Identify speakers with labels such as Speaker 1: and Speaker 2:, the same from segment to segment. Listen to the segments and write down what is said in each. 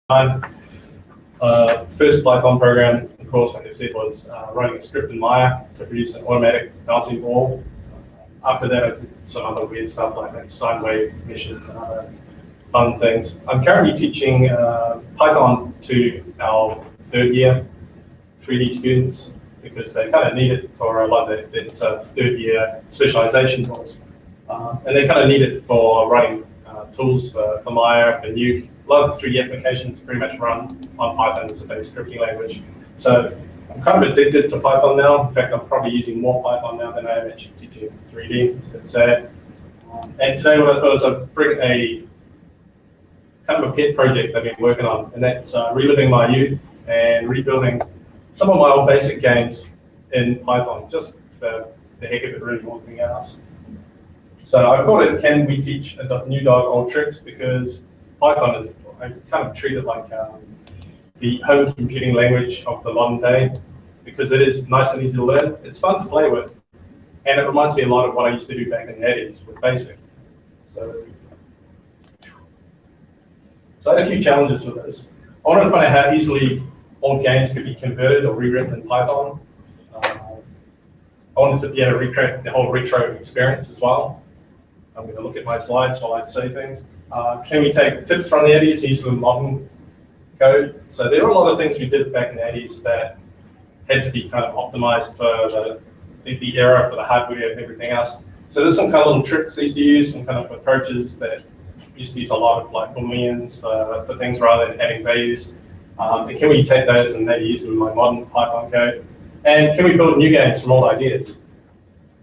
Speaker 1: time. First Python program, of course, like I said, was writing a script in Maya to produce an automatic bouncing ball. After that, I did some other weird stuff like sine wave meshes and other fun things. I'm currently teaching Python to our third year 3D students because they kind of need it for a lot of it's a third year specialization course. And they kind of need it for writing tools for Maya, for Nuke. A lot of 3D applications pretty much run on Python as a base scripting language. So I'm kind of addicted to Python now. In fact, I'm probably using more Python now than I am actually teaching 3D. It's a bit sad. And today what I thought is I'd bring a kind of a pet project I've been working on, and that's reliving my youth and rebuilding some of my old basic games in Python, just for the heck of it, really more than anything else. So I call it, can we teach a new dog old tricks? Because Python is, I kind of treat it like the home computing language of the modern day, because it is nice and easy to learn. It's fun to play with, and it reminds me a lot of what I used to do back in the 80s with BASIC. So I had a few challenges with this. I wanted to find out how easily old games could be converted or rewritten in Python. I wanted to be able to recreate the whole retro experience as well. I'm going to look at my slides while I say things. Can we take tips from the 80s, use them in modern code? So there were a lot of things we did back in the 80s that had to be kind of optimized for the era, for the hardware and everything else. So there's some kind of little tricks they used to use, some kind of approaches that used to use a lot of like booleans for things rather than adding values. And can we take those and maybe use them in my modern Python code? And can we build new games from old ideas?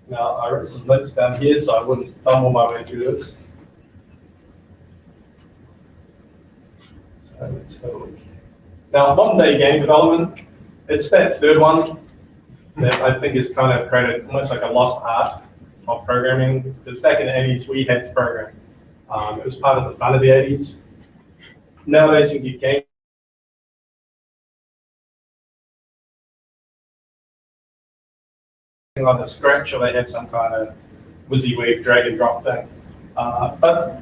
Speaker 1: Now, I wrote some links down here so I wouldn't fumble my way through this. So let's have a look. Now, modern day game development, it's that third one that I think is kind of created almost like a lost art of programming. Because back in the 80s, we had to program. It was part of the fun of the 80s. Nowadays, you get game like a Scratch, or they have some kind of WYSIWYG drag and drop thing. But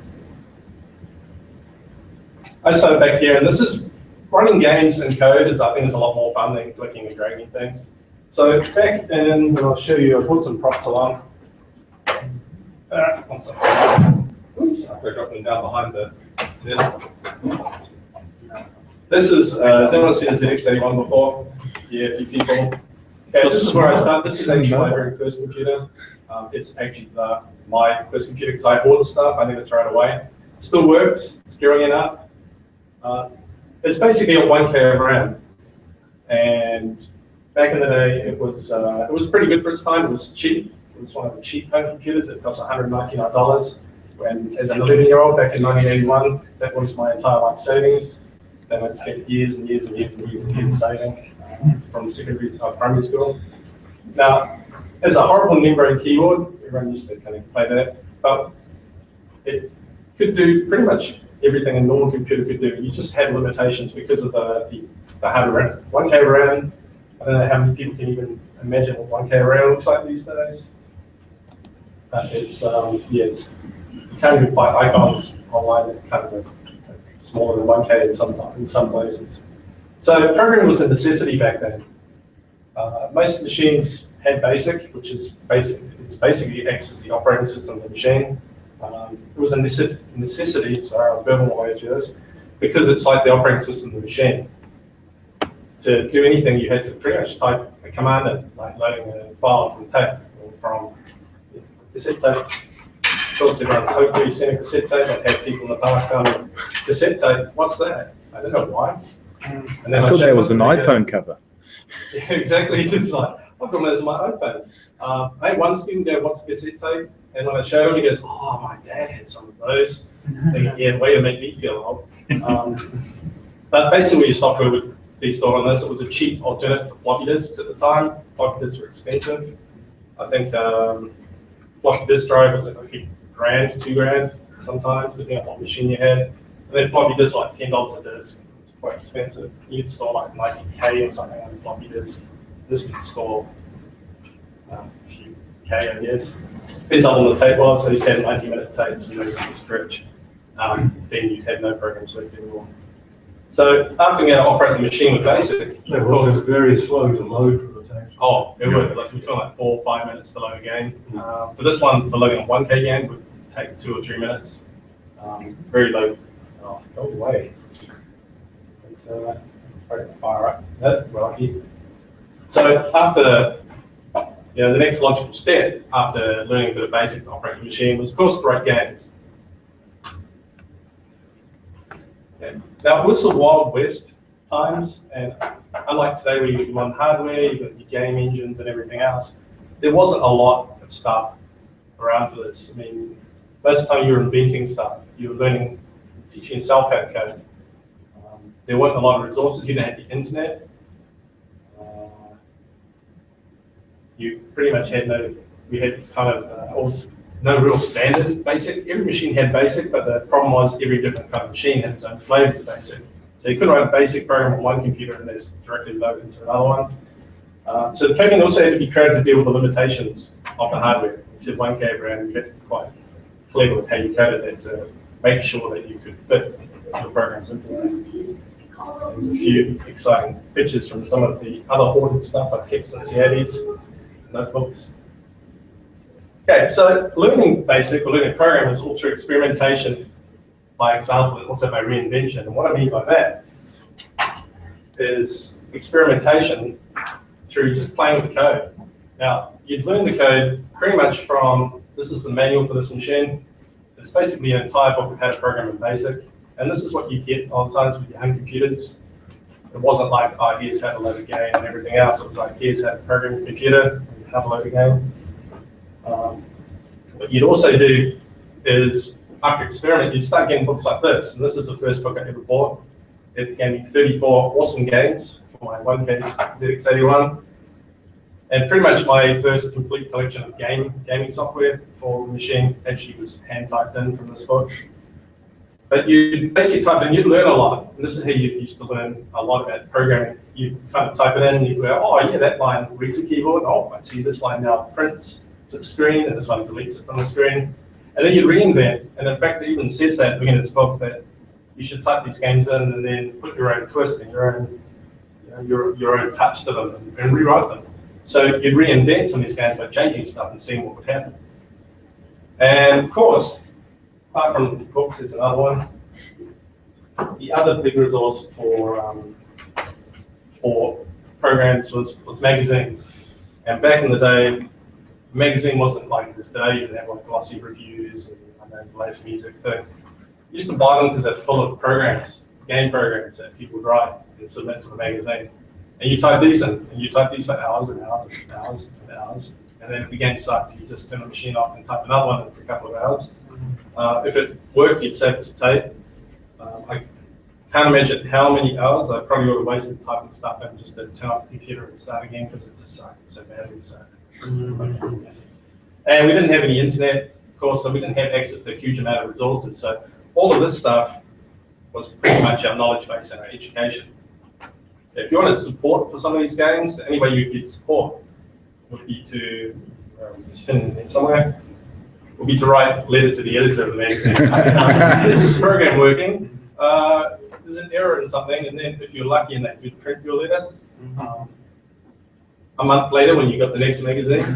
Speaker 1: I started back here, and this is running games in code. I think is a lot more fun than clicking and dragging things. So back in, and I'll show you, I put some props along. One second. Oops, I dropped them down behind the desk. This is, has anyone seen the ZX81 before? Yeah, a few people. Okay, this is where I start. This is actually my very first computer. It's actually my first computer because I bought the stuff. I never throw it away. It still works. It's gearing enough. It's basically a 1K of RAM. And back in the day, it was pretty good for its time. It was cheap. It was one of the cheap home computers. It cost $199. When, as an 11-year-old back in 1981, that was my entire life savings. Then I spent years and years and years and years and years saving from primary school. Now, as a horrible membrane keyboard, everyone used to kind of play that, but it could do pretty much everything a normal computer could do. You just had limitations because of the hardware. 1K RAM, I don't know how many people can even imagine what 1K RAM looks like these days. But it's, yeah, you can't even find icons online that kind of smaller than 1K in some places. So programming was a necessity back then. Most machines had BASIC, which is basically acts as the operating system of the machine. It was a necessity, sorry, I'll burble my way through this, because it's like the operating system of the machine. To do anything, you had to pretty much type a command in, like loading a file from tape or from cassette tapes. Of course, everyone's hopefully seen a cassette tape. I've had people in the past going, cassette tape, what's that? I don't know why. And then
Speaker 2: I thought that was an iPhone cover.
Speaker 1: Yeah, exactly. It's just like, I've got those on my iPhones. I had one student go, what's a cassette tape? And when I showed him, he goes, oh, my dad had some of those. Thinking, yeah, way to make me feel old. But basically, your software would be stored on this. It was a cheap alternative to floppy disks at the time. Floppy disks were expensive. I think floppy disk drive was like $1 grand, $2 grand sometimes, depending on what machine you had. And then floppy disk like $10 a disk. It's quite expensive. You could store like 90K or something on a floppy disk. This could store a few K, I guess. Depends on what the tape was. So you had 90-minute tapes, you know, you could stretch. Then you had no programs left anymore. So after you operate the machine with BASIC,
Speaker 3: It was very slow to load for the tank.
Speaker 1: oh, it would. Like, we're talking like 4 or 5 minutes to load a game. For this one, for loading a 1K game, would take 2 or 3 minutes. Very low. Oh, go away. Fire up. That, we're lucky. So after, the next logical step after learning a bit of BASIC to operate the machine was, of course, to write games. Okay. Now, it was the Wild West times, and unlike today where you run hardware, you've got your game engines and everything else, there wasn't a lot of stuff around for this. I mean, most of the time you were inventing stuff. You were learning, teaching yourself how to code. There weren't a lot of resources. You didn't have the internet. You pretty much had we had kind of no real standard BASIC. Every machine had BASIC, but the problem was every different kind of machine had its own flavor to BASIC. So you couldn't write a BASIC program on one computer and it's directly loaded into another one. So the coding also had to be created to deal with the limitations of the hardware. You said 1K around, you had to be quite clever with how you coded it to make sure that you could fit the programs into it. There's a few exciting pictures from some of the other hoarded stuff I've kept since the 80s, notebooks. Okay, so learning BASIC or learning programming is all through experimentation by example and also by reinvention. And what I mean by that is experimentation through just playing with the code. Now, you'd learn the code pretty much from, this is the manual for this machine. It's basically an entire book of how to program in BASIC. And this is what you get all the times with your home computers. It wasn't like, oh, here's how to load a game and everything else. It was like, here's how to program a computer and how to load a game. What you'd also do is, after experiment, you'd start getting books like this. And this is the first book I ever bought. It gave me 34 awesome games for my 1K ZX81. And pretty much my first complete collection of gaming software for the machine actually was hand typed in from this book. But you basically type in, you'd learn a lot. And this is how you used to learn a lot about programming. You kind of type it in and you go, oh yeah, that line reads a keyboard. Oh, I see this line now prints to the screen and this one deletes it from the screen. And then you reinvent. And in fact, it even says that at the beginning of this book that you should type these games in and then put your own twist and your own touch to them and rewrite them. So you'd reinvent some of these games by changing stuff and seeing what would happen. And of course, apart from books, there's another one. The other big resource for programs was magazines. And back in the day, a magazine wasn't like this today. You didn't have like glossy reviews and the latest music thing. You used to buy them because they're full of programs, game programs that people would write and submit to the magazine. And you type these in, and you type these for hours and hours and hours and hours. And then if the game sucked, you just turn the machine off and type another one for a couple of hours. If it worked, you'd save it to tape. I can't imagine how many hours I probably would have wasted typing stuff in just to turn off the computer and start again because it just sucked so badly. So. And we didn't have any internet, of course, so we didn't have access to a huge amount of resources. So all of this stuff was pretty much our knowledge base and our education. If you wanted support for some of these games, the only way you get support would be to, somewhere, would be to write a letter to the editor of the magazine. Is this program working? There's an error in something, and then if you're lucky in that, you'd print your letter. A month later, when you got the next magazine,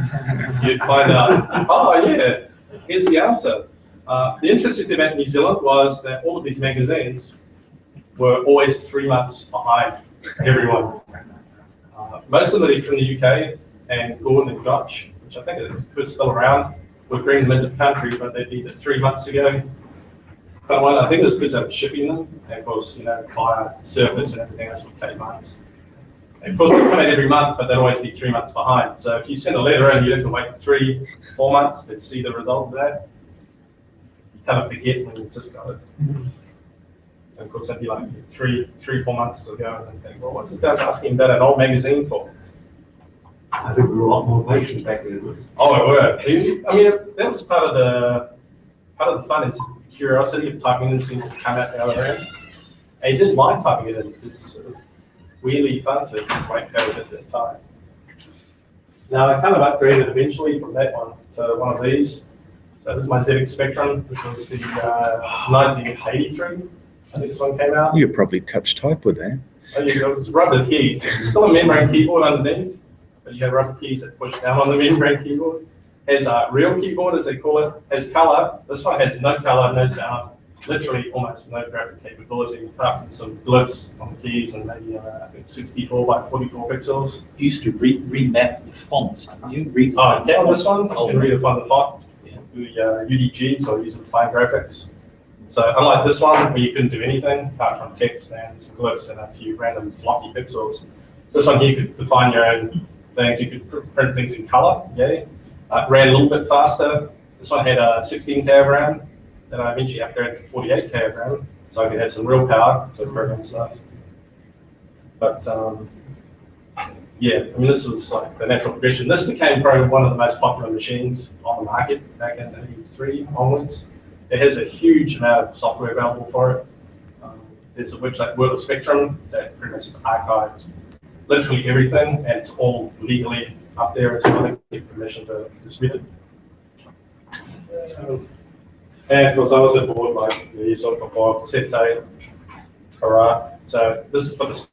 Speaker 1: you'd find out, oh yeah, here's the answer. The interesting thing about New Zealand was that all of these magazines were always 3 months behind everyone. Most of them are from the UK and Gordon and Gotch, which I think is still around. We're bringing them into the country, but they'd be 3 months ago. But I think it was because they were shipping them, and of course, via surface and everything else would take months. And of course, they come out every month, but they'd always be 3 months behind. So if you send a letter in, you have to wait 3, 4 months to see the result of that. You kind of forget when you just got it. And of course, that'd be like 3, 4 months to go, and think, well, what's this guy's asking about an old magazine for?
Speaker 3: I think we were a lot more patient back then.
Speaker 1: Oh, we were. I mean, that was part of the fun is curiosity of typing in and seeing what would come out the other end. And you didn't mind typing it in because it was really fun to write code at that time. Now, I kind of upgraded eventually from that one to one of these. So this is my ZX Spectrum. This was the 1983 I think this one came out.
Speaker 2: You probably touch type with that.
Speaker 1: Oh, yeah, it's rubber keys. It's still a membrane keyboard underneath, but you have rubber keys that push down on the membrane keyboard. Has a real keyboard, as they call it, has color. This one has no color, no sound, literally almost no graphic capability, apart from some glyphs on the keys and maybe I think 64 by 44 pixels.
Speaker 4: You used to remap the fonts, didn't you?
Speaker 1: Oh, yeah, on this one, you can redefine the font. The UDGs or using fine graphics. So unlike this one, where you couldn't do anything apart from text and some glyphs and a few random blocky pixels, this one here you could define your own things. You could print things in color. Yeah, ran a little bit faster. This one had a 16K of RAM. Then I eventually upgraded to 48K of RAM, so I could have some real power to program stuff. But yeah, I mean, this was like the natural progression. This became probably one of the most popular machines on the market back in '83 onwards. It has a huge amount of software available for it. There's a website, World of Spectrum, that pretty much has archived literally everything, and it's all legally up there as well. They get permission to distribute it. And of course, I also bought like the sort of before cassette tape, hurrah. So this is for the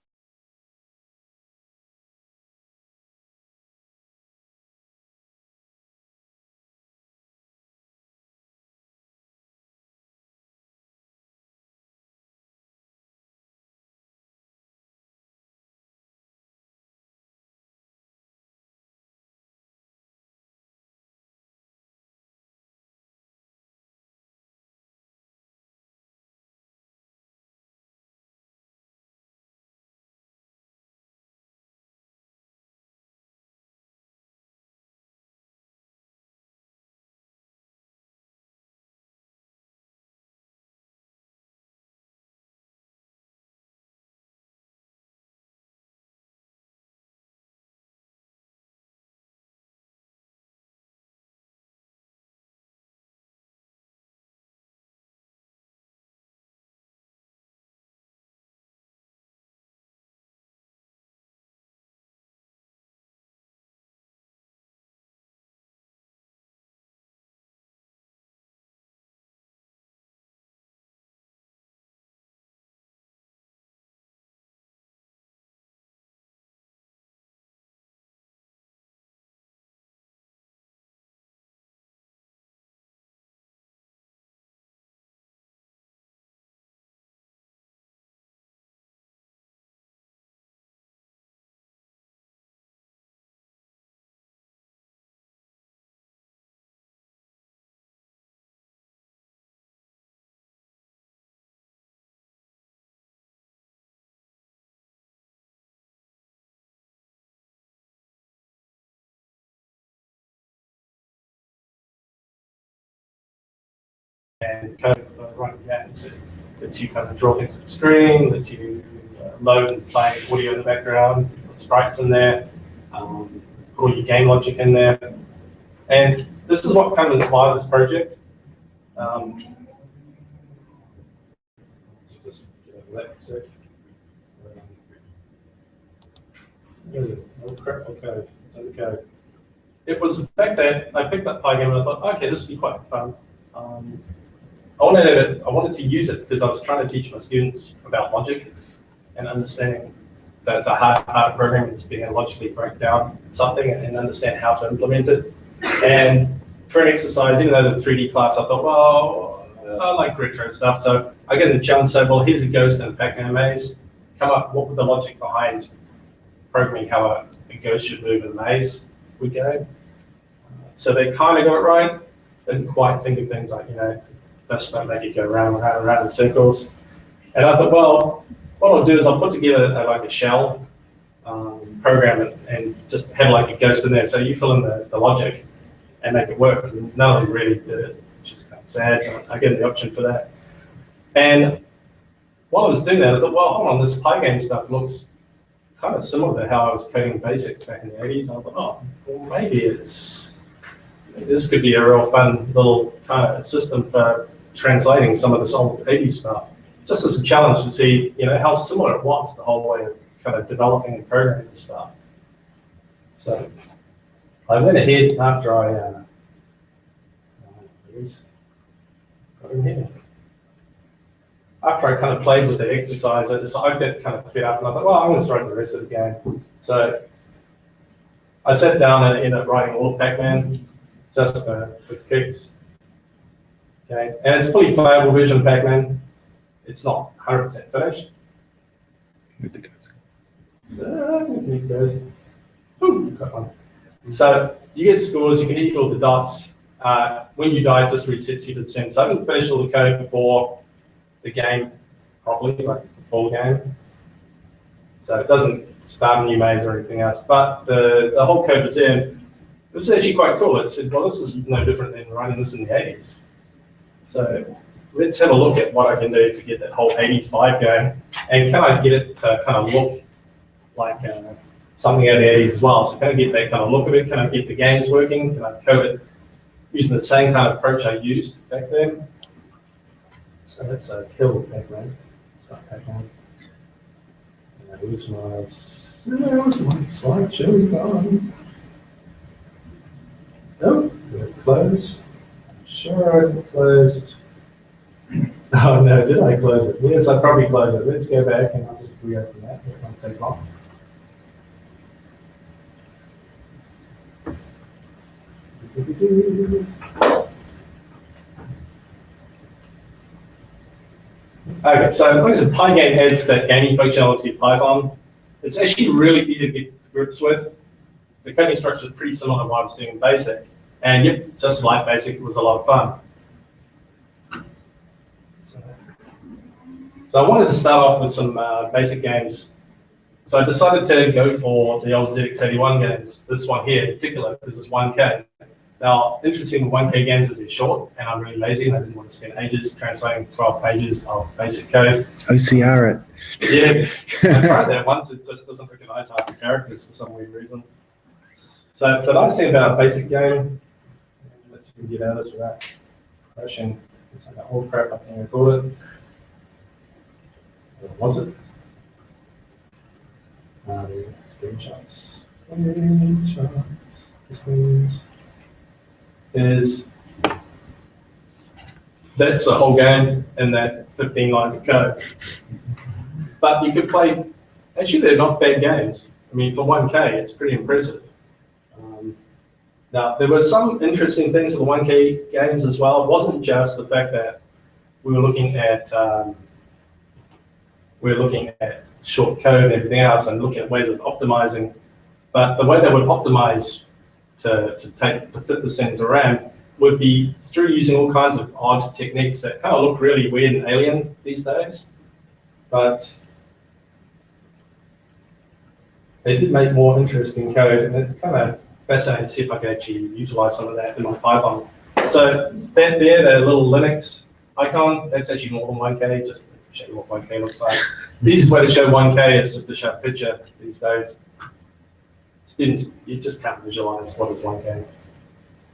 Speaker 1: and code for running games. It lets you kind of draw things to the screen, lets you load and play audio in the background, put sprites in there, put all your game logic in there. And this is what kind of inspired this project. So just get over that for a sec. Oh crap, okay, it's okay. It was the fact that I picked up Pygame and I thought, okay, this would be quite fun. I wanted to use it because I was trying to teach my students about logic and understanding the hard part of programming is being able to logically break down something and understand how to implement it. And for an exercise, even though the 3D class, I thought, well, I like retro stuff. So I get the challenge, say, well, here's a ghost and a Pacman maze. Come up, what would the logic behind programming how a ghost should move in a maze would go? So they kind of got it right. Didn't quite think of things like, this don't make it go round and round and round in circles. And I thought, well, what I'll do is I'll put together like a shell, program it, and just have like a ghost in there. So you fill in the logic and make it work. And none of them really did it, which is kind of sad. I get the option for that. And while I was doing that, I thought, well, hold on, this Pygame stuff looks kind of similar to how I was coding BASIC back in the 80s. I thought, oh, well, maybe this could be a real fun little kind of system for translating some of this old 80s stuff, just as a challenge to see, how similar it was, the whole way of kind of developing and programming this stuff. So I went ahead after I got in here. after I kind of played with the exercise, I get kind of fed up and I thought, well, I'm going to throw the rest of the game. So I sat down and ended up writing all of Pacman just for kicks. Okay, and it's fully playable version of Pacman. It's not 100% finished.
Speaker 2: With the guys.
Speaker 1: Ooh, got one. So you get scores, you can hit all the dots. When you die, it just resets you to the center. So I haven't finished all the code before the game properly, like the full game. So it doesn't start a new maze or anything else. But the whole code was there. It was actually quite cool. It said, well, this is no different than running this in the 80s. So let's have a look at what I can do to get that whole 80s vibe going. And can I get it to kind of look like something out of the 80s as well? So can I get that kind of look of it? Can I get the games working? Can I code it using the same kind of approach I used back then? So that's a kill Pacman. So Pacman. Where's my slideshow gone? Oh, close. I'm sure I closed. Oh no, did I close it? Yes, I probably closed it. Let's go back and I'll just reopen that. It won't take long. Okay, so like I said, Pygame adds that gaming functionality to Python. It's actually really easy to get to grips with. The coding structure is pretty similar to what I was doing in BASIC. And yep, just like BASIC, it was a lot of fun. So I wanted to start off with some BASIC games. So I decided to go for the old ZX81 games. This one here in particular, this is 1K. Now, interesting 1K games is they're short, and I'm really lazy, and I didn't want to spend ages translating 12 pages of basic code.
Speaker 2: OCR it.
Speaker 1: Yeah, I tried that once. It just doesn't recognize half the characters for some weird reason. So the nice thing about a basic game, let's see if we can get out of this without crashing. It's like, oh crap, I can't record it. What was it? Screenshots. Screenshots. Things. Is that's the whole game in that 15 lines of code. But you could play, actually they're not bad games. I mean, for 1K, it's pretty impressive. Now, there were some interesting things for the 1K games as well. It wasn't just the fact that we were looking at short code and everything else and looking at ways of optimizing, but the way they would optimize to fit the center RAM would be through using all kinds of odd techniques that kind of look really weird and alien these days. But they did make more interesting code, and it's kind of fascinating to see if I can actually utilize some of that in my Python. So that there, the little Linux icon, that's actually more than 1K, just to show you what 1K looks like. The easiest way to show 1K is just to show a picture these days. Students, you just can't visualize what is 1K.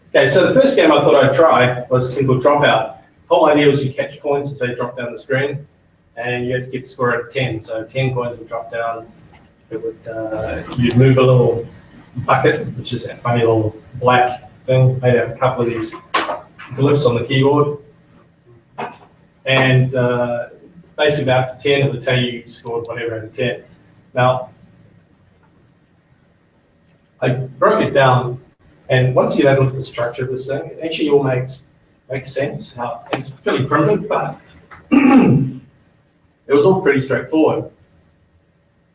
Speaker 1: Okay, so the first game I thought I'd try was a thing called Dropout. The whole idea was you catch coins as they drop down the screen, and you have to get the score at 10. So 10 coins would drop down. It would you'd move a little bucket, which is that funny little black thing made out of a couple of these glyphs on the keyboard. And basically after 10, it would tell you you scored whatever out of 10. Now, I broke it down, and once you have a look at the structure of this thing, it actually all makes sense. How it's fairly primitive, but it was all pretty straightforward.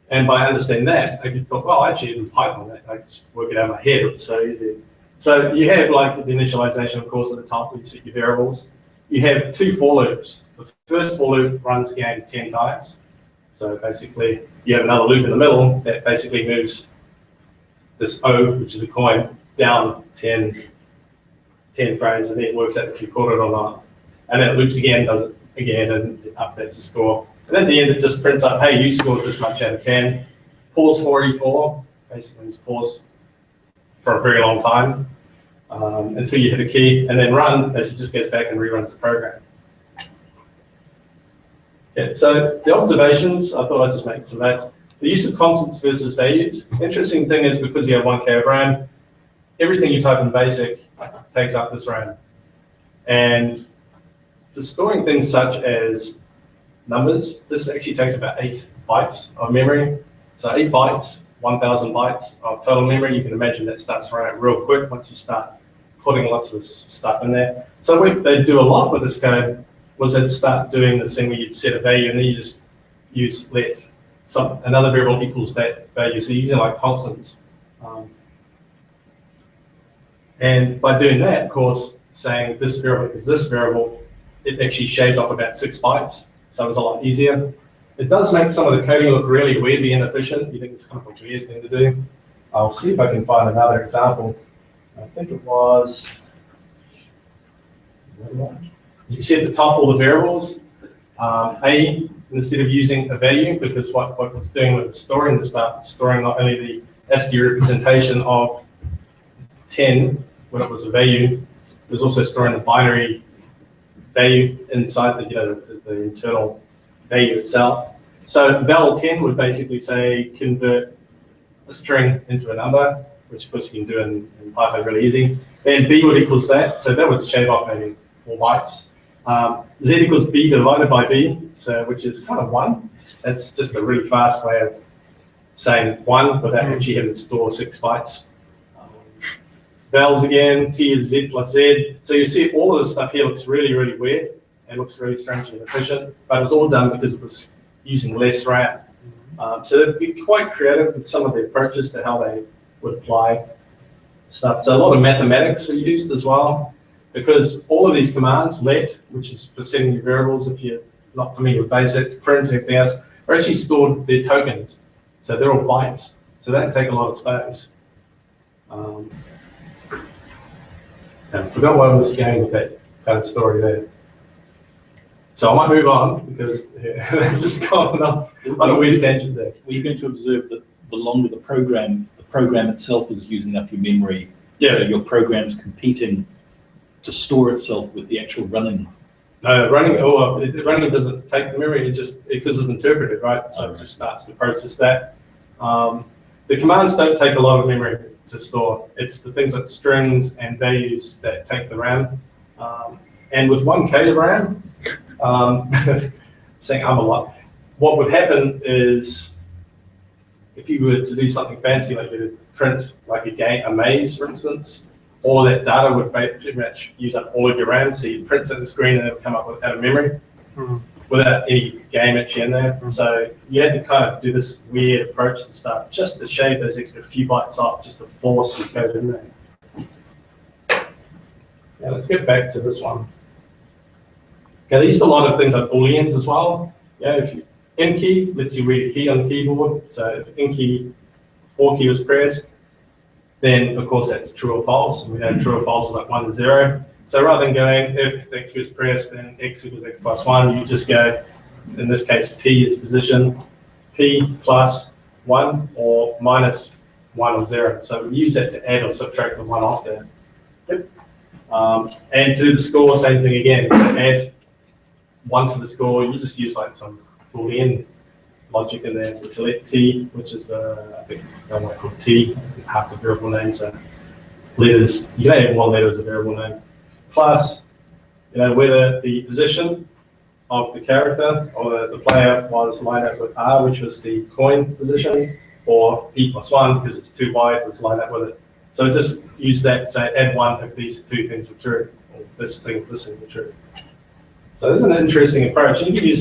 Speaker 1: And by understanding that, I could thought, well, actually in Python, I just work it out in my head. It's so easy. So you have like the initialization, of course, at the top where you set your variables. You have two for loops. The first for loop runs the game 10 times. So basically, you have another loop in the middle that basically moves this O, which is a coin, down 10 frames, and then it works out if you caught it or not. And then it loops again, does it again, and it updates the score. And at the end, it just prints up, hey, you scored this much out of 10. Pause 44, basically just pause for a very long time until you hit a key, and then run as it just goes back and reruns the program. Yeah, so the observations, I thought I'd just make some notes. The use of constants versus values. Interesting thing is because you have 1K of RAM, everything you type in BASIC takes up this RAM. And for storing things such as numbers. This actually takes about 8 bytes of memory. So 8 bytes, 1,000 bytes of total memory. You can imagine that starts running real quick once you start putting lots of stuff in there. So what they do a lot with this code was they'd start doing this thing where you'd set a value and then you just use let another variable equals that value. So you're using like constants. And by doing that, of course, saying this variable is this variable, it actually shaved off about 6 bytes. So it was a lot easier. It does make some of the coding look really weirdly inefficient. You think it's kind of a weird thing to do. I'll see if I can find another example. I think it was, you see at the top all the variables. A, instead of using a value, because what it's doing with storing the stuff, storing not only the ASCII representation of 10 when it was a value, it was also storing the binary value inside the internal value itself. So val 10 would basically say convert a string into a number, which of course you can do in Python really easy. Then b would equals that, so that would shave off maybe 4 bytes. Z equals b divided by b, so which is kind of 1. That's just a really fast way of saying 1 without actually having to store 6 bytes. Vals again, t is z plus z. So you see all of this stuff here looks really, really weird. It looks really strange and inefficient, but it was all done because it was using less RAM. So they'd be quite creative with some of the approaches to how they would apply stuff. So a lot of mathematics were used as well, because all of these commands, let, which is for setting your variables, if you're not familiar with BASIC, print, everything else, are actually stored, they're tokens. So they're all bytes. So that take a lot of space. I forgot why I was going with that kind of story there. So I might move on because I've just gone off on a weird tangent there.
Speaker 4: Were you going to observe that the longer the program itself is using up your memory,
Speaker 1: yeah,
Speaker 4: so your program's competing to store itself with the actual running?
Speaker 1: No, running doesn't take the memory, because it's interpreted, right? So it just starts to process that. The commands don't take a lot of memory to store. It's the things like strings and values that take the RAM. And with 1K of RAM, saying I'm a lot, what would happen is if you were to do something fancy, like you would print like a maze, for instance, all that data would pretty much use up all of your RAM. So you print it on the screen and it would come up out of memory without any game actually in there. So you had to kind of do this weird approach to stuff just to shave those extra few bytes off, just to force the code in there. Now let's get back to this one. Okay, they used a lot of things like booleans as well. Yeah, if you, in key lets you read a key on the keyboard. So if in key 4 key was pressed, then of course that's true or false. And we know true or false is like 1 to 0. So rather than going if the key was pressed and x equals x plus 1, you just go, in this case, p is position, p plus 1 or minus 1 or 0. So we use that to add or subtract the 1 off there. Yep. And to the score, same thing again. To add 1 to the score, you just use like some Boolean logic in there to select t, which is the, I think I want to call t, half the variable name. So letters, you can have 1 letter as a variable name. Plus, whether the position of the character or the player was lined up with R, which was the coin position, or P plus 1, because it's too wide, was lined up with it. So just use that, say add 1 if these two things were true, or this thing were true. So this is an interesting approach. You can use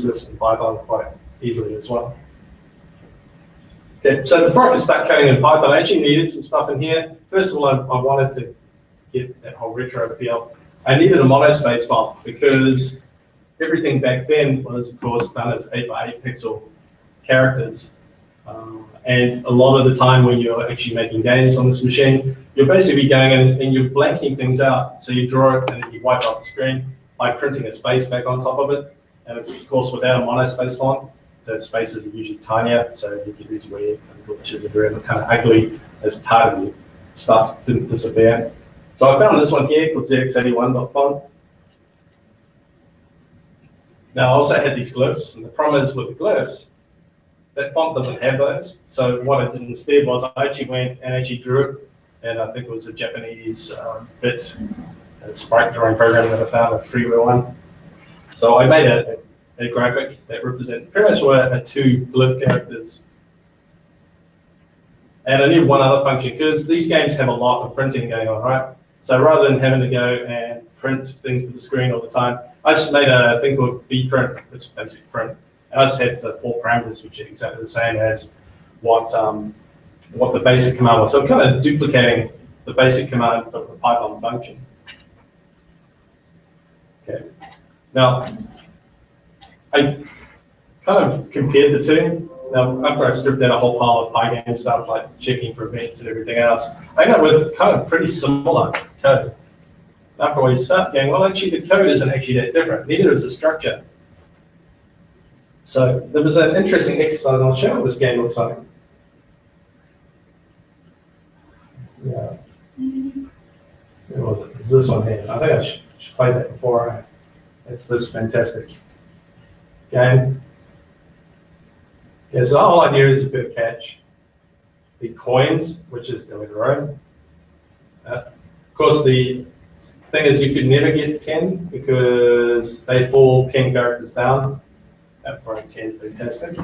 Speaker 1: this in Python quite easily as well. Okay, so before I could start coding in Python, I actually needed some stuff in here. First of all, I wanted to get that whole retro feel. I needed a monospace font because everything back then was, of course, done as 8x8 pixel characters. And a lot of the time when you're actually making games on this machine, you're basically going in and you're blanking things out. So you draw it and then you wipe off the screen by printing a space back on top of it. And of course, without a monospace font, the spaces are usually tinier, so you get these weird glitches that are kind of ugly as part of your stuff didn't disappear. So I found this one here called ZX81.font. Now I also had these glyphs, and the problem is with the glyphs, that font doesn't have those. So what I did instead was I actually went and actually drew it, and I think it was a Japanese bit a sprite drawing program that I found, a freeware one. So I made a graphic that represents pretty much what are two glyph characters. And I need one other function because these games have a lot of printing going on, right? So rather than having to go and print things to the screen all the time, I just made a thing called bprint, which is basic print. And I just had the 4 parameters, which are exactly the same as what the basic command was. So I'm kind of duplicating the basic command of the Python function. Okay. Now, I kind of compared the two. Now, after I stripped out a whole pile of Pygame stuff, like checking for events and everything else, I ended up with kind of pretty similar code. After we start going, well, actually, the code isn't actually that different. Neither is the structure. So there was an interesting exercise. I'll show you what this game looks like. Yeah. Where was it? It was this one here. I think I should play that before. It's this fantastic game. Okay, so the whole idea is a bit of catch. The coins, which is the row. Of course, the thing is you could never get 10 because they fall 10 characters down. For 10, fantastic.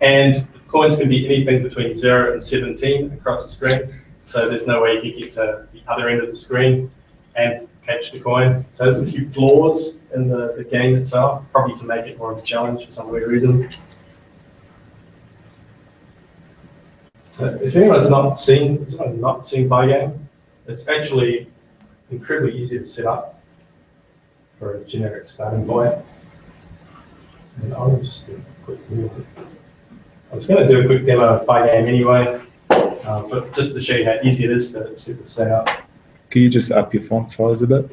Speaker 1: And the coins can be anything between 0 and 17 across the screen. So there's no way you could get to the other end of the screen and catch the coin. So there's a few flaws in the game itself, probably to make it more of a challenge for some weird reason. So if anyone's not seen Pygame, it's actually incredibly easy to set up for a generic starting point. And I'll just do a quick demo. I was going to do a quick demo of Pygame anyway, but just to show you how easy it is to set this thing up.
Speaker 2: Can you just up your font size a bit?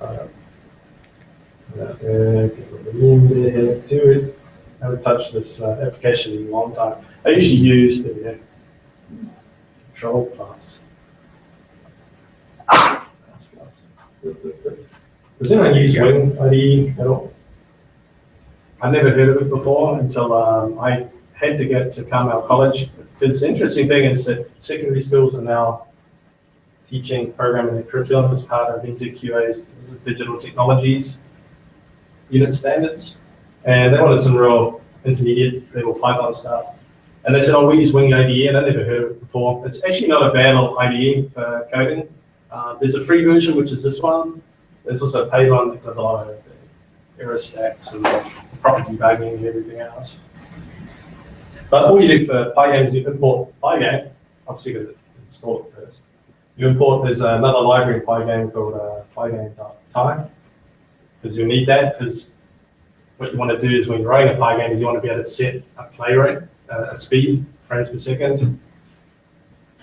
Speaker 1: I haven't touched this application in a long time. I usually use Control plus. Does anyone use Wing IDE at all? I never heard of it before until I had to get to Carmel College. Because the interesting thing is that secondary schools are now teaching programming and curriculum as part of NZQA's digital technologies unit standards. And they wanted some real intermediate level Python stuff. And they said, oh, we use Wing IDE, and I never heard of it before. It's actually not a bad little IDE for coding. There's a free version, which is this one. There's also a paid one that does a lot of error stacks and proper debugging and everything else. But all you do for Pygame is you import Pygame. Obviously, you got to install it first. You import, there's another library in Pygame called Pygame.time, because you'll need that, because what you want to do is when you're running a Pygame is you want to be able to set a play rate, a speed, frames per second.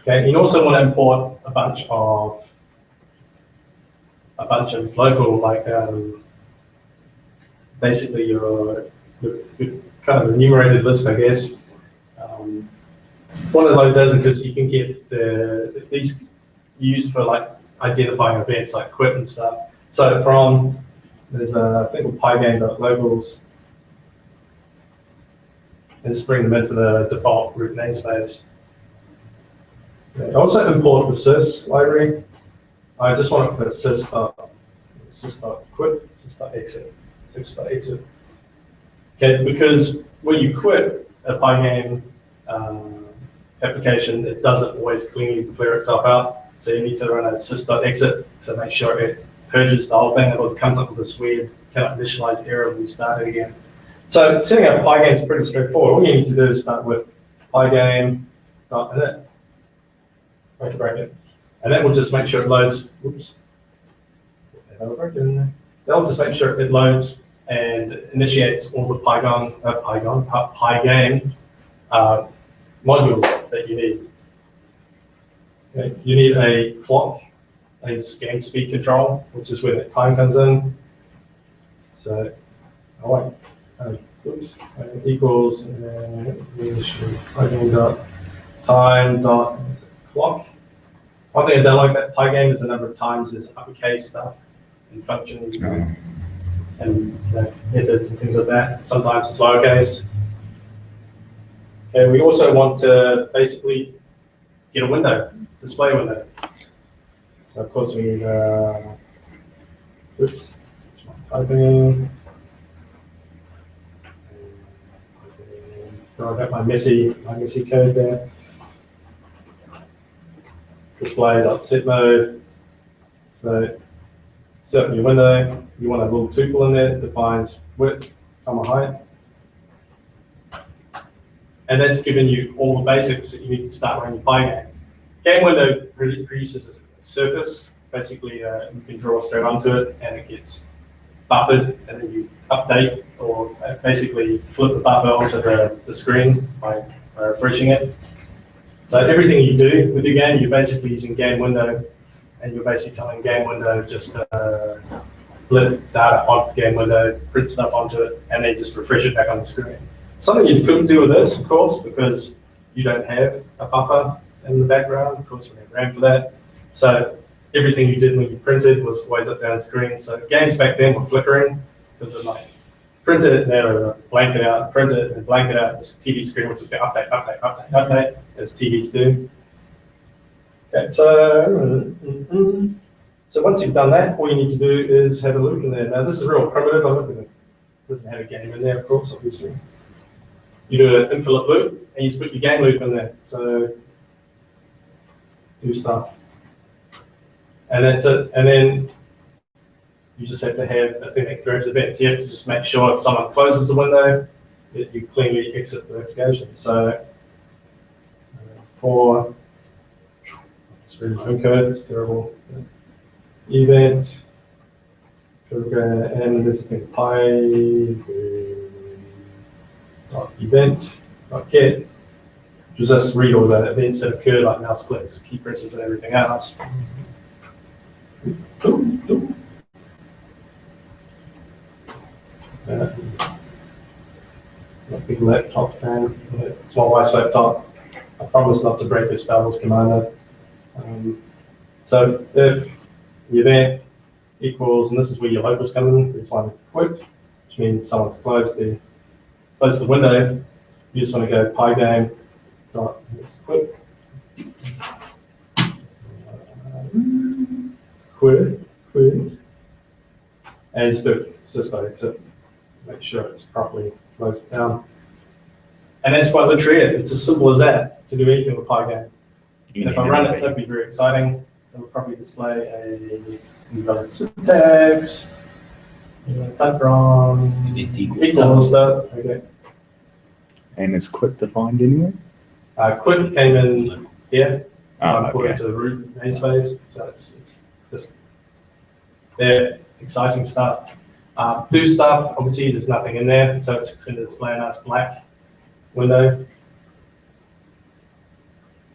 Speaker 1: Okay, you also want to import a bunch of local, like basically your kind of enumerated list, I guess. One of those does it because you can get these used for like identifying events like quit and stuff. So there's a thing called Pygame.locals. And just bring them into the default root namespace. I also import the sys library. I just want it for sys.quit, sys.exit, sys.exit. Okay, because when you quit a Pygame application, it doesn't always cleanly clear itself out. So you need to run a sys.exit to make sure it purges the whole thing, otherwise it comes up with this weird kind of initialize error when you start it again. So setting up Pygame is pretty straightforward. All you need to do is start with pygame.init, break a bracket, and that will just make sure it loads. Whoops. That'll just make sure it loads and initiates all the Pygame modules that you need. Okay. You need a clock, a scan speed control, which is where the time comes in. So, equals Pygame.time.clock. One thing I don't like about Pygame is the number of times there's uppercase stuff and functions. and methods and things like that. Sometimes it's lowercase. Okay, we also want to basically get a window, display window. So of course we need, oops, typing. Oh, I've got my messy code there. Display.set mode. So set up your window. You want a little tuple in there that defines width, height. And that's giving you all the basics that you need to start running your Pygame. Game window produces a surface. Basically, you can draw straight onto it, and it gets buffered, and then you update or basically flip the buffer onto the screen by refreshing it. So everything you do with your game, you're basically using game window, and you're basically telling game window just flip data on game window, print stuff onto it, and then just refresh it back on the screen. Something you couldn't do with this, of course, because you don't have a buffer in the background. Of course, we have RAM for that. So everything you did when you printed was always up down screen. So games back then were flickering because it like printed it, there, blank it out, print it, and blank it out. This TV screen would just go update, update, update, update, as TVs do. Okay, so once you've done that, all you need to do is have a loop in there. Now this is real primitive. I'm looking at it. Doesn't have a game in there, of course, obviously. You do an infinite loop, and you just put your game loop in there. So do stuff. And that's it. And then you just have to have a thing that grabs events. You have to just make sure if someone closes the window, that you cleanly exit the application. So for, it's really my own code, it's terrible. Event, and this thing, event.get, which is just read all the events that occur, like mouse clicks, key presses, and everything else. Not big laptop fan, small wife's laptop. I promise not to break your Star Wars commander. So if the event equals, and this is where your locals come in, this one quit, which means someone's closed the window. You just want to go pygame.quit. Quit, and just do it systolic to make sure it's properly closed down. And that's quite literally it. It's as simple as that to do anything with Pygame. And if I run it, that'd be very exciting. It will probably display a syntax, type wrong, equals stuff. Okay.
Speaker 2: And is quit defined anywhere?
Speaker 1: Quit came in here. Put
Speaker 2: Okay.
Speaker 1: into the root namespace. So it's just there, exciting stuff. Do stuff, obviously there's nothing in there, so it's going to display a nice black window.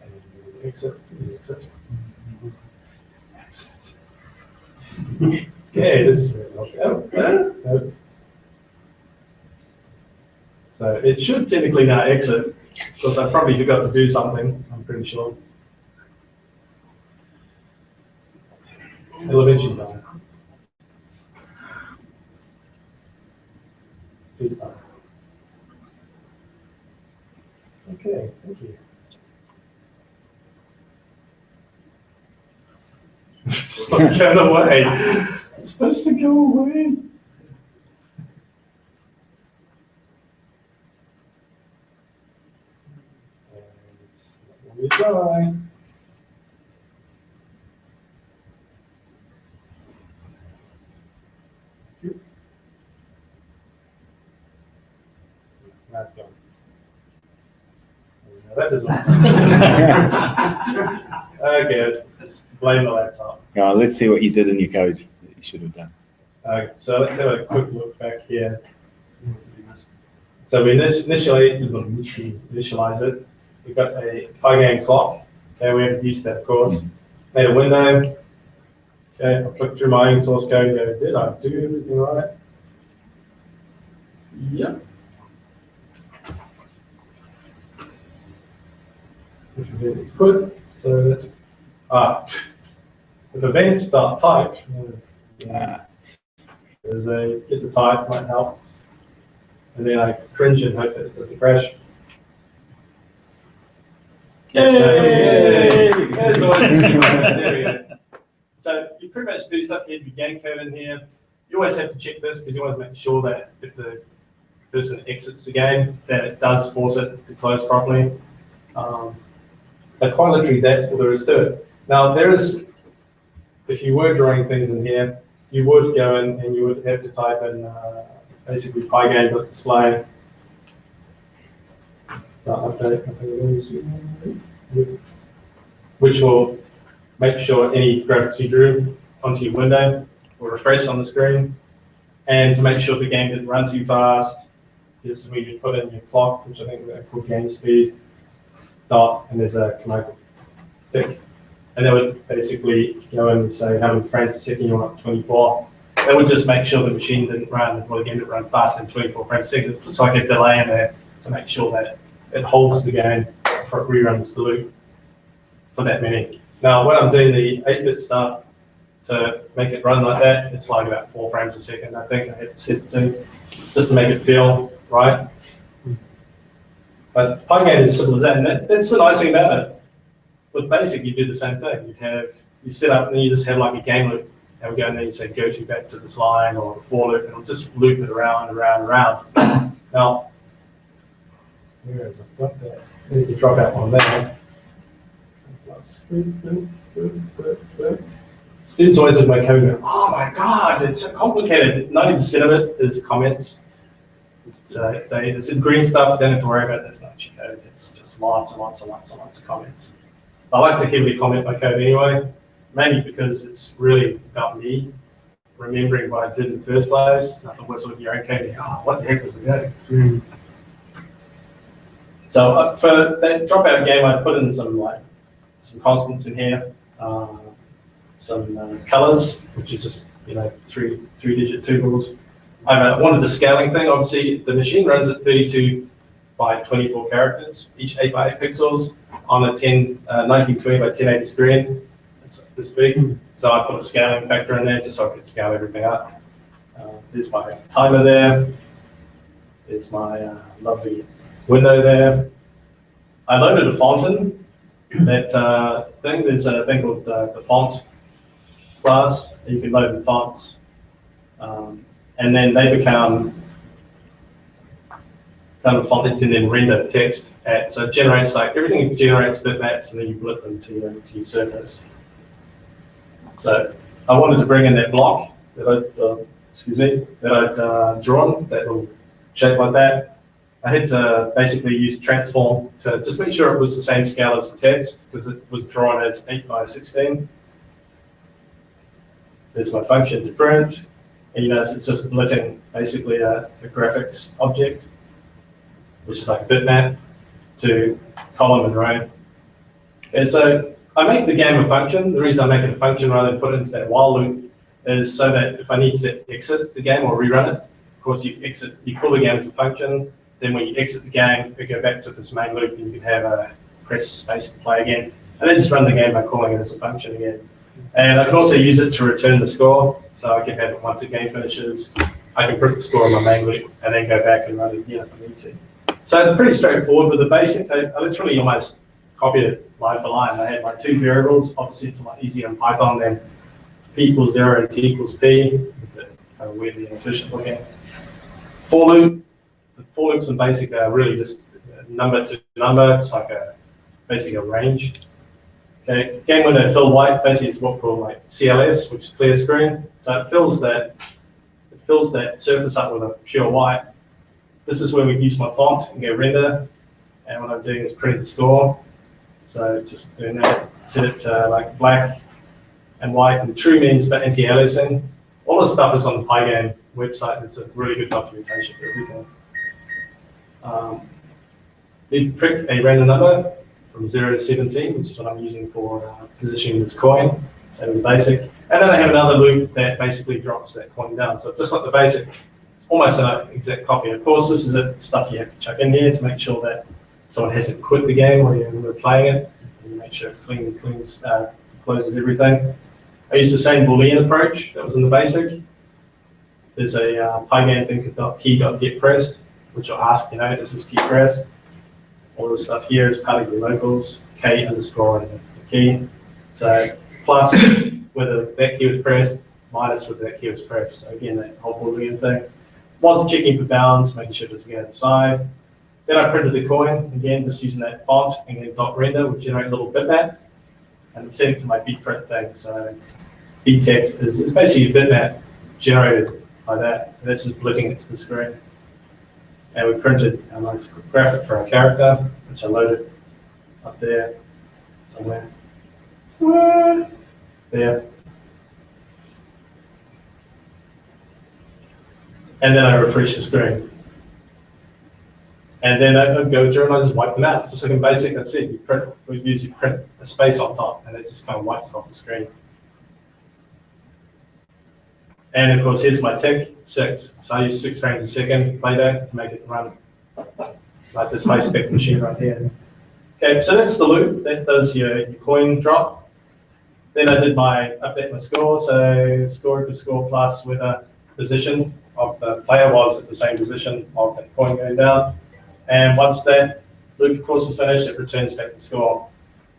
Speaker 1: And exit. Okay, this is very so it should technically now exit, because I probably forgot to do something, I'm pretty sure. It'll eventually die. Please die. Okay, thank you. It's not going away. It's supposed to go away. And it's not going to die. That's gone. No, that doesn't. Okay, just blame the laptop.
Speaker 2: Let's see what you did in your code that you should have done.
Speaker 1: So let's have a quick look back here. So we initialize it. We've got a Pygame clock. Okay, we haven't used that, of course. Made a window. Okay, I'll click through my own source code and go, did I do everything right? Yep. Which event is good. So that's with events.type. There's a get the type might help. And then I cringe and hope that it doesn't crash. Yay! There's always there we go. So you pretty much do stuff here, the game code in here. You always have to check this because you want to make sure that if the person exits the game, that it does force it to close properly. But quite literally, that's all there is to it. Now there is, if you were drawing things in here, you would go in and you would have to type in basically pygame.display. Which will make sure any graphics you drew onto your window will refresh on the screen. And to make sure the game didn't run too fast, this is where you put in your clock, which I think is called game speed, dot, and there's a command tick. And that would basically go in and say how many frames a second you want, 24. That would just make sure the machine didn't run, well, the game didn't run faster than 24 frames a second. It's like a delay in there to make sure that it holds the game before it reruns the loop for that many. Now, when I'm doing the 8-bit stuff to make it run like that, it's like about 4 frames a second. I think I had to set it to, just to make it feel right. But Pygame is simple as that, and that's the nice thing about it. With BASIC, you do the same thing. You set up and then you just have like a game loop. And we go in there and you say, go to back to this line or the for loop, and it'll just loop it around, around, around. Now, where is it? Got that? There's a dropout one there. Students always in my code go, oh my God, it's so complicated. 90% of it is comments. So they said green stuff, don't have to worry about it. That's not your code. It's just lots and lots and lots and lots of comments. I like to heavily comment my code anyway, mainly because it's really about me remembering what I did in the first place. Nothing worse than your own code, you go, oh, what the heck was the code? So for that dropout game, I put in some constants in here, some colors, which are just three-digit tuples. I wanted the scaling thing. Obviously, the machine runs at 32 by 24 characters, each 8 by 8 pixels on a 1920 by 1080 screen. It's this big. So I put a scaling factor in there just so I could scale everything up. There's my timer there. There's my lovely window there. I loaded a font in. That thing, there's a thing called the font class. You can load the fonts. And then they become kind of font that you can then render text at. So it generates everything generates bitmaps and then you blip them to your surface. So I wanted to bring in that block that I'd drawn, that little shape like that. I had to basically use transform to just make sure it was the same scale as the text because it was drawn as 8 by 16. There's my function to print. And you notice it's just blitting basically a graphics object, which is like a bitmap to column and row. And so I make the game a function. The reason I make it a function rather than put it into that while loop is so that if I need to exit the game or rerun it, of course you call the game as a function. Then when you exit the game, you go back to this main loop and you can have a press space to play again. And then just run the game by calling it as a function again. And I can also use it to return the score. So I can have it once the game finishes. I can print the score on my main loop and then go back and run it again if I need to. So it's pretty straightforward with the BASIC. I literally almost copied it line for line. I had my 2 variables. Obviously, it's a lot easier in Python than p equals 0 and t equals p. But kind of weirdly inefficient looking. For loop. The for loops in BASIC are really just number to number. It's like basically a range. Okay, game window fill white basically is what we call CLS, which is clear screen. So it fills that surface up with a pure white. This is where we use my font and go render. And what I'm doing is print the score. So just doing that, set it to black and white. And true means for anti-aliasing. All this stuff is on the Pygame website. It's a really good documentation for everything. You pick a random number from 0 to 17, which is what I'm using for positioning this coin, so the BASIC. And then I have another loop that basically drops that coin down. So just like the BASIC, it's almost an exact copy. Of course, this is the stuff you have to chuck in here to make sure that someone hasn't quit the game while you're playing it. And you make sure it closes everything. I use the same Boolean approach that was in the BASIC. there's a Pygame thing called key.getPressed, which will ask, is this key pressed? All this stuff here is part of your locals, K underscore and the key. So plus whether that key was pressed, minus whether that key was pressed. So again, that whole Boolean thing. Wasn't checking for bounds, making sure it doesn't go outside. Then I printed the coin, again, just using that font, and then .render would generate a little bitmap, and set it to my beatprint thing. So beat text is basically a bitmap generated by that, and this is blitzing it to the screen. And we printed a nice graphic for our character, which I loaded up there somewhere. There. And then I refresh the screen. And then I go through and I just wipe them out. Just like in BASIC, that's it. You print a space on top, and it just kind of wipes it off the screen. And of course, here's my tick, 6. So I use 6 frames a second playback to make it run like this high-spec machine right here. Okay, so that's the loop. That does your coin drop. Then I did update my score. So score equals score plus whether position of the player was at the same position of the coin going down. And once that loop, of course, is finished, it returns back the score.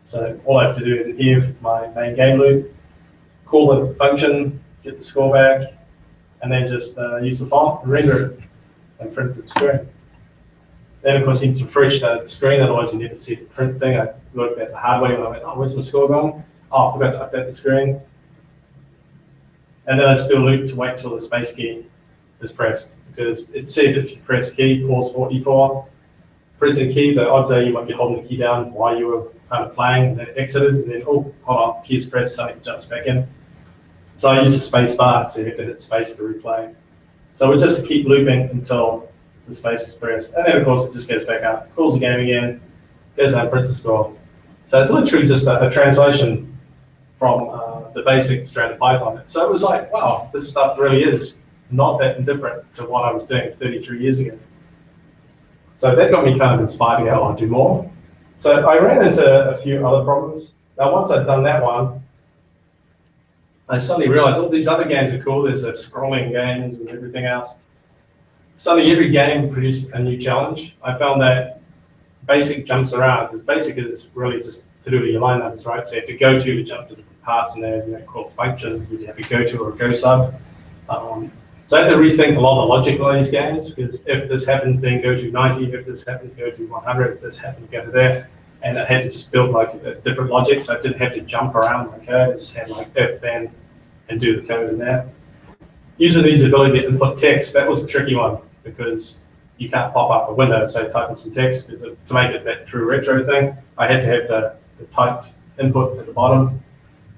Speaker 1: So all I have to do here with my main game loop, call the function, get the score back, and then just use the font, render it, and print the screen. Then, of course, you need to refresh the screen, otherwise you need to see the print thing. I looked at the hard way and I went, oh, where's my score gone? Oh, I forgot to update the screen. And then I still loop to wait till the space key is pressed, because it said if you press key, pause 44, press the key, the odds are you might be holding the key down while you were kind of playing, and then exited, and then, oh, hold on, key is pressed, something jumps back in. So I use the space bar, so you have to hit space to replay. So we just keep looping until the space is pressed. And then, of course, it just goes back up, calls the game again, goes out, prints the score. So it's literally just a translation from the basic straight to Python. So it was like, wow, this stuff really is not that different to what I was doing 33 years ago. So that got me kind of inspired to go, I'll do more. So I ran into a few other problems. Now, once I'd done that one, I suddenly realized all these other games are cool. There's scrolling games and everything else. Suddenly every game produced a new challenge. I found that BASIC jumps around, because BASIC is really just to do with your line numbers, right? So you have to go to jump to different parts in there, called function. You have to go to or go sub. So I had to rethink a lot of the logic on these games, because if this happens, then go to 90. If this happens, go to 100. If this happens, go to there. And I had to just build like a different logic, so I didn't have to jump around my code. I just had like if, then, and do the code in there. Using these ability to input text, that was a tricky one, because you can't pop up a window, so type in some text, because to make it that true retro thing, I had to have the typed input at the bottom.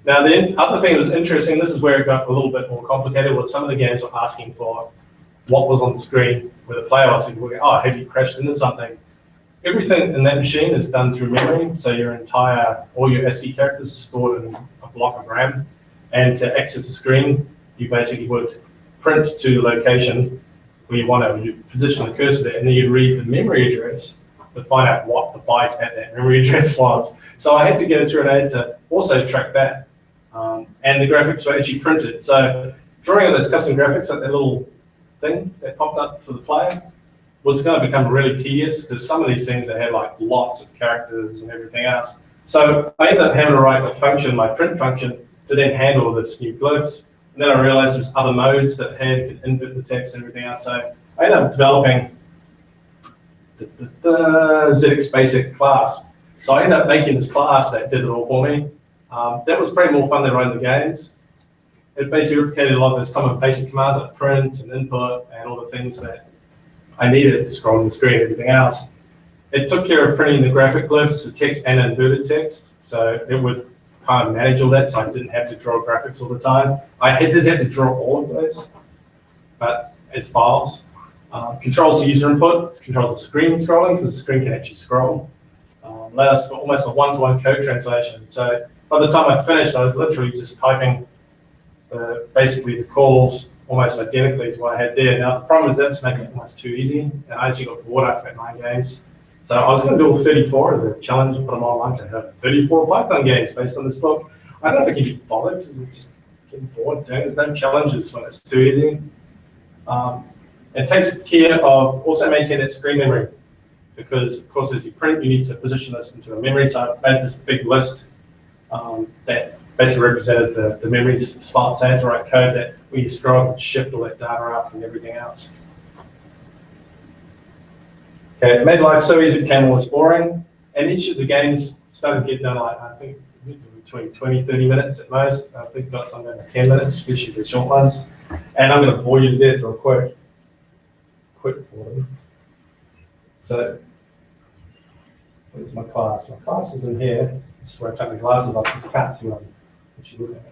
Speaker 1: Now, the other thing that was interesting, this is where it got a little bit more complicated, was some of the games were asking for what was on the screen, where the player was thinking, oh, have you crashed into something? Everything in that machine is done through memory, so all your ASCII characters are stored in a block of RAM, and to access the screen, you basically would print to the location where you want to, you position the cursor there, and then you'd read the memory address to find out what the byte at that memory address was. So I had to go through and I had to also track that. And the graphics were actually printed. So drawing all those custom graphics, like that little thing that popped up for the player, was going to become really tedious, because some of these things they had like lots of characters and everything else. So I ended up having to write a function, my print function, to then handle this new glyphs. And then I realized there's other modes that could invert the text and everything else. So I ended up developing the ZX basic class. So I ended up making this class that did it all for me. That was pretty more fun than running the games. It basically replicated a lot of those common basic commands like print and input and all the things that I needed to scroll on the screen and everything else. It took care of printing the graphic glyphs, the text and inverted text. So it would kind of manage all that, so I didn't have to draw graphics all the time. I did have to draw all of those, but as files. Controls the user input, controls the screen scrolling, because the screen can actually scroll. Let us for almost a one-to-one code translation. So by the time I finished, I was literally just typing basically the calls almost identically to what I had there. Now the problem is that's making it almost too easy, and I actually got bored after about 9 games. So I was going to do all 34 as a challenge, put them online, so I had 34 Python games based on this book. I don't think you'd be bothered, because it's just getting bored doing. There's no challenges when it's too easy. It takes care of also maintain that screen memory, because of course as you print, you need to position this into a memory. So I've made this big list that basically represented the memory spots. I had to write code that when you scroll and shift all that data up and everything else. Okay, it made life so easy it became almost boring. And each of the games started to get done like, I think, between 20, 30 minutes at most. I think got some down to 10 minutes, especially the short ones. And I'm going to bore you to death real quick for them. So, where's my class? My class is in here. This is where I take my glasses off because you can't see what you're looking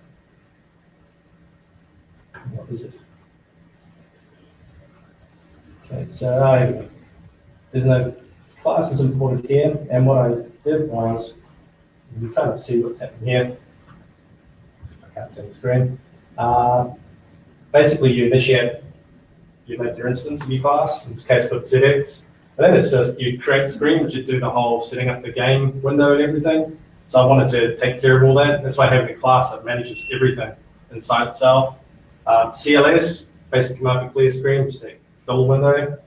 Speaker 1: at. What is it? Okay, so there's no classes imported here, and what I did was, you kind of see what's happening here. I can't see the screen. Basically, you make your instance of your class, in this case called ZX. And then it's just, you create the screen, which you do the whole setting up the game window and everything. So I wanted to take care of all that. That's why having a class that manages everything inside itself. CLS, basic command for clear screen, which is a fill window.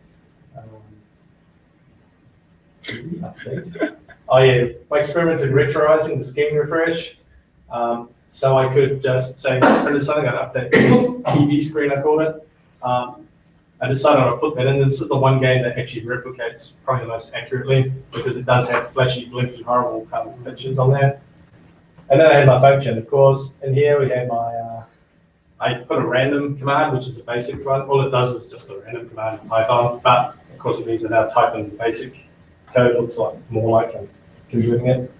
Speaker 1: Oh yeah, I experimented retroizing the scheme refresh. So I could just say, print something, I'd update the TV screen, I called it. I decided I'd put that in. This is the one game that actually replicates probably the most accurately because it does have flashy, blinky, horrible kind of pictures on there. And then I had my function, of course. In here we had my, I put a random command, which is the basic one. All it does is just a random command in Python, but of course it means that now type in the basic code looks like more like I'm converting it.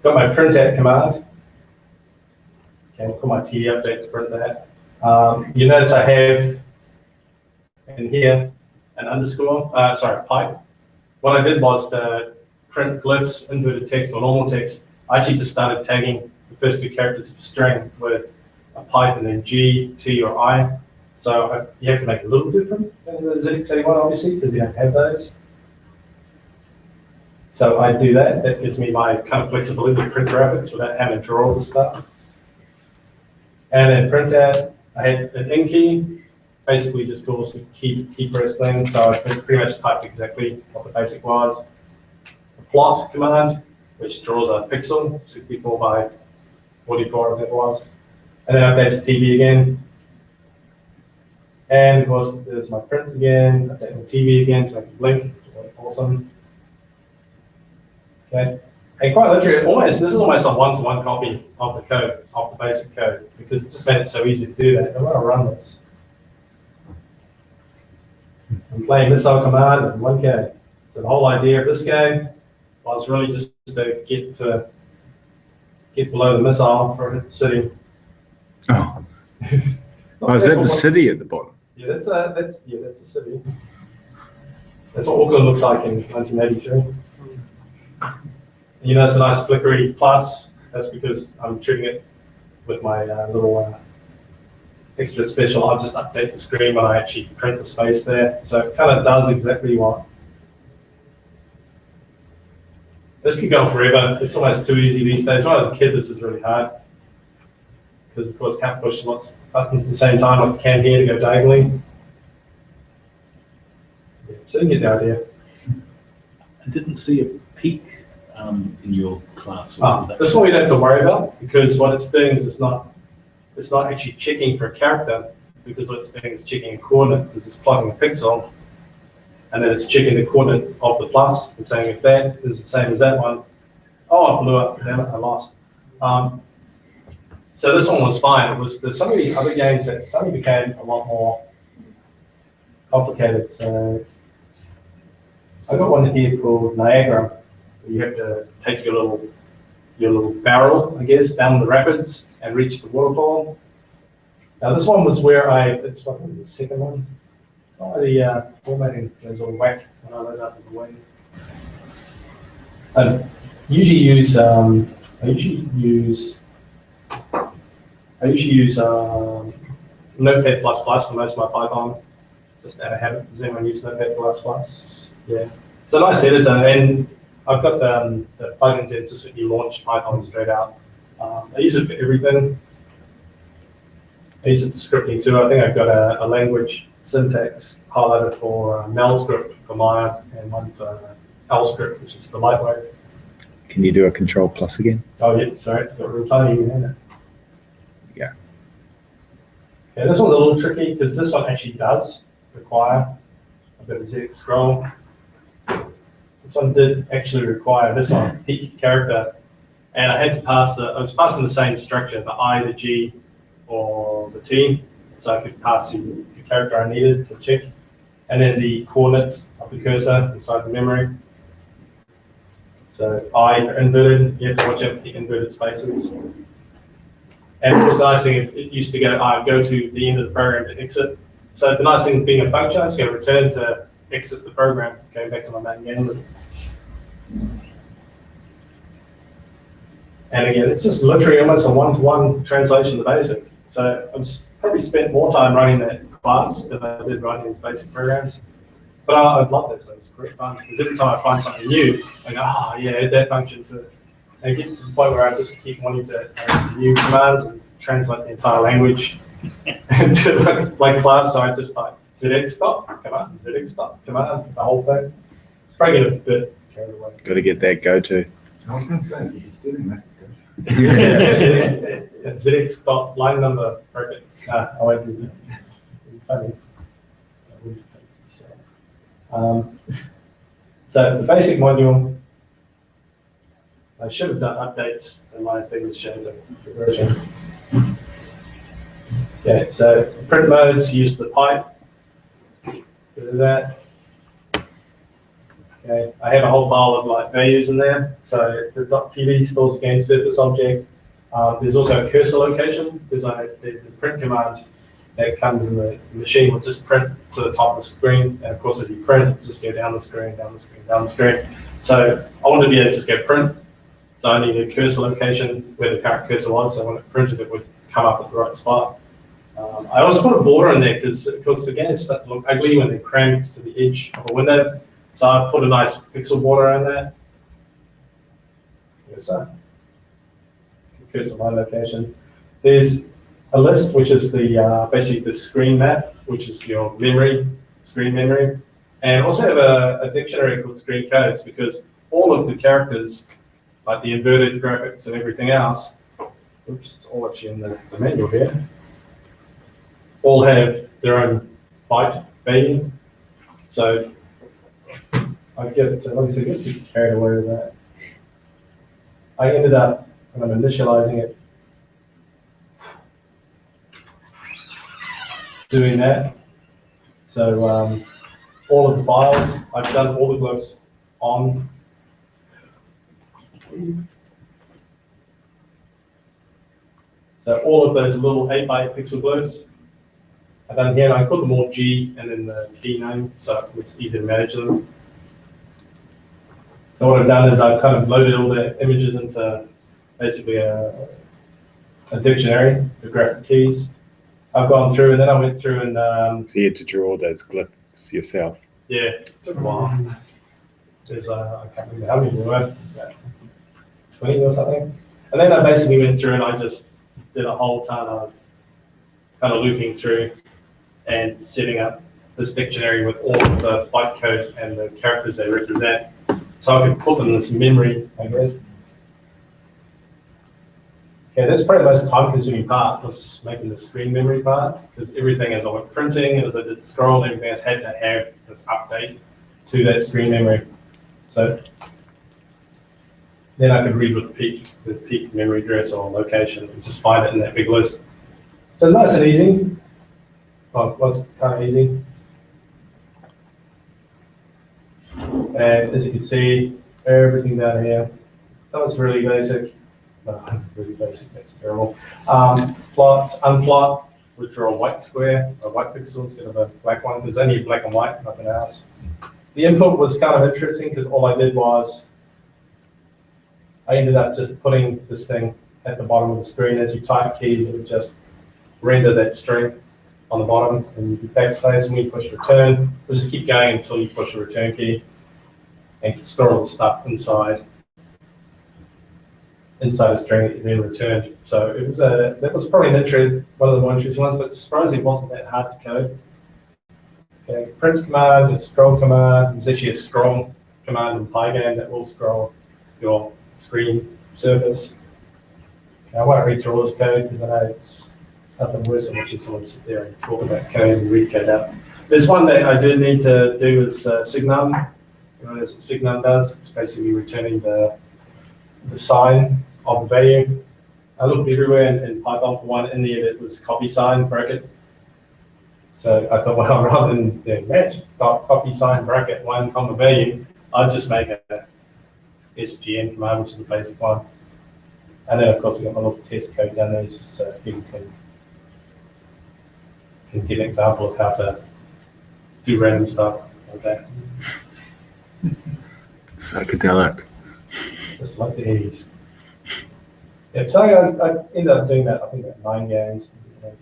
Speaker 1: Got my printout command. Okay, I'll call my TD update to print that. You notice I have in here an underscore, pipe. What I did was to print glyphs, inverted text, or normal text. I actually just started tagging the first two characters of a string with a pipe and then G, T, or I. So you have to make it a little different than the ZX81, obviously, because you don't have those. So I do that. That gives me my kind of flexibility to print graphics without having to draw all the stuff. And then print out, I had an in key, basically just calls the key press thing. So I pretty much typed exactly what the basic was. A plot command, which draws a pixel, 64 by 44, I think it was. And then updates the TV again. And of course, there's my prints again, updating the TV again to make it blink, awesome. Okay. And quite literally, this is almost a one-to-one copy of the code, of the basic code, because it just made it so easy to do that. I'm going to run this. I'm playing missile command in 1K. So the whole idea of this game was really just to get below the missile for the city.
Speaker 2: Oh, is that the city at the bottom?
Speaker 1: Yeah, that's a city. That's what Auckland looks like in 1983. You know, it's a nice flickery plus. That's because I'm treating it with my little extra special. I'll just update the screen when I actually print the space there. So it kind of does exactly what. This could go on forever. It's almost too easy these days. When I was a kid, this was really hard. Because of course, can't push lots of buttons at the same time like you can here to go diagonally. Yeah, so you get the idea.
Speaker 4: I didn't see a peak in your class.
Speaker 1: This one we don't have to worry about because what it's doing is it's not actually checking for a character because what it's doing is checking a coordinate because it's plotting a pixel and then it's checking the coordinate of the plus and saying if that is the same as that one, oh, I blew up, damn it, I lost. So this one was fine. It was some of the other games that suddenly became a lot more complicated. So I got one here called Niagara. Where you have to take your little barrel, I guess, down the rapids and reach the waterfall. Now this one was where it's probably the second one. Oh, the formatting goes all whack when I load up in the way. I usually use Notepad++ for most of my Python, just out of habit. Does anyone use Notepad++? Yeah. It's a nice editor, and I've got the plugins in just that you launch Python straight out. I use it for everything. I use it for scripting too. I think I've got a language syntax highlighted for Mel script for Maya and one for L script, which is for lightweight.
Speaker 2: Can you do a Control Plus again?
Speaker 1: Oh yeah, sorry, it's got real tiny in it.
Speaker 2: Yeah.
Speaker 1: Yeah, this one's a little tricky because this one actually does require a bit of ZX scroll. This one did actually require this one, peak character, and I had to pass I was passing the same structure, the I, the G, or the T, so I could pass the character I needed to check, and then the coordinates of the cursor inside the memory. So I for inverted, you have to watch out for the inverted spaces. And the nice thing, it used to go to the end of the program to exit. So the nice thing with being a function, I just go return to exit the program, going back to my main game. And again, it's just literally almost a one-to-one translation of the basic. So I've probably spent more time running that class than I did writing these basic programs. But I love this, so it's great fun. Because every time I find something new, I go, oh yeah, add that function to it. And I get to the point where I just keep wanting to add new commands and translate the entire language into like class. So I just like ZX stop, command, ZX stop, command, the whole thing. It's probably get a bit carried away.
Speaker 2: Got to get that go-to.
Speaker 5: I was going to say, is it just doing that?
Speaker 1: ZX stop, line number, perfect. I won't do that. Funny. So the basic module, I should have done updates, and my thing is showing the version. Okay, so print modes use the pipe. Do that. Okay, I have a whole pile of like values in there. So the .tv stores a game surface object. There's also a cursor location because there's a print command that comes in the machine will just print to the top of the screen. And of course, if you print, just go down the screen, down the screen, down the screen. So I want to be able to just go print. So I need a cursor location where the current cursor was. So when it printed, it would come up at the right spot. I also put a border in there because again, it's starting to look ugly when they're crammed to the edge of a window. So I put a nice pixel border in there. Cursor. Cursor line location. There's a list, which is the basically the screen map, which is your memory, screen memory, and also have a dictionary called screen codes because all of the characters, like the inverted graphics and everything else, oops, it's all actually in the manual here, all have their own byte value. So I get, obviously, get carried away with that. I ended up, when I'm initializing it, doing that. So all of the files, I've done all the glyphs on. So all of those little 8-byte pixel glyphs I've done here, and I put them all G and then the key name, so it's easy to manage them. So what I've done is I've kind of loaded all the images into basically a dictionary, the graphic keys. I've gone through and then I went through and
Speaker 2: So you had to draw those glyphs yourself.
Speaker 1: yeah, it took a while. There's I can't remember how many there were. Is that 20 or something? And then I basically went through and I just did a whole ton of kind of looping through and setting up this dictionary with all of the byte codes and the characters they represent. So I could put them in this memory, I guess. Okay, that's probably the most time-consuming part, was just making the screen memory part, because everything as I went printing, as I did scroll, everything else had to have this update to that screen memory. So then I could read with the peak memory address or location and just find it in that big list. So nice and easy. Well, it was kind of easy. And as you can see, everything down here. That was really basic. No, really basic, that's terrible. Plot, unplot, would draw a white square, a white pixel instead of a black one. There's only black and white, nothing else. The input was kind of interesting because all I did was I ended up just putting this thing at the bottom of the screen. As you type keys, it would just render that string on the bottom, and you do backspace, and when you push return, it will just keep going until you push the return key and store all the stuff inside a string that you then returned. So it was that was probably one of the more interesting ones, but surprisingly it wasn't that hard to code. Okay, print command, a scroll command. There's actually a scroll command in Pygame that will scroll your screen surface. Okay, I won't read through all this code because I know it's nothing worse than watching someone sit there and talk about code and read code out. There's one that I do need to do is signum. You know, that's what signum does. It's basically returning the sign of the value. I looked everywhere in Python for one in there that was copy sign bracket. So I thought, well, rather than match copy sign bracket 1 comma value, I'd just make a SGN command, which is the basic one. And then of course we've got my little test code down there just so people can get an example of how to do random stuff like that.
Speaker 2: Psychedelic.
Speaker 1: Just like the 80s. Yeah, so I ended up doing that, I think, at 9 games.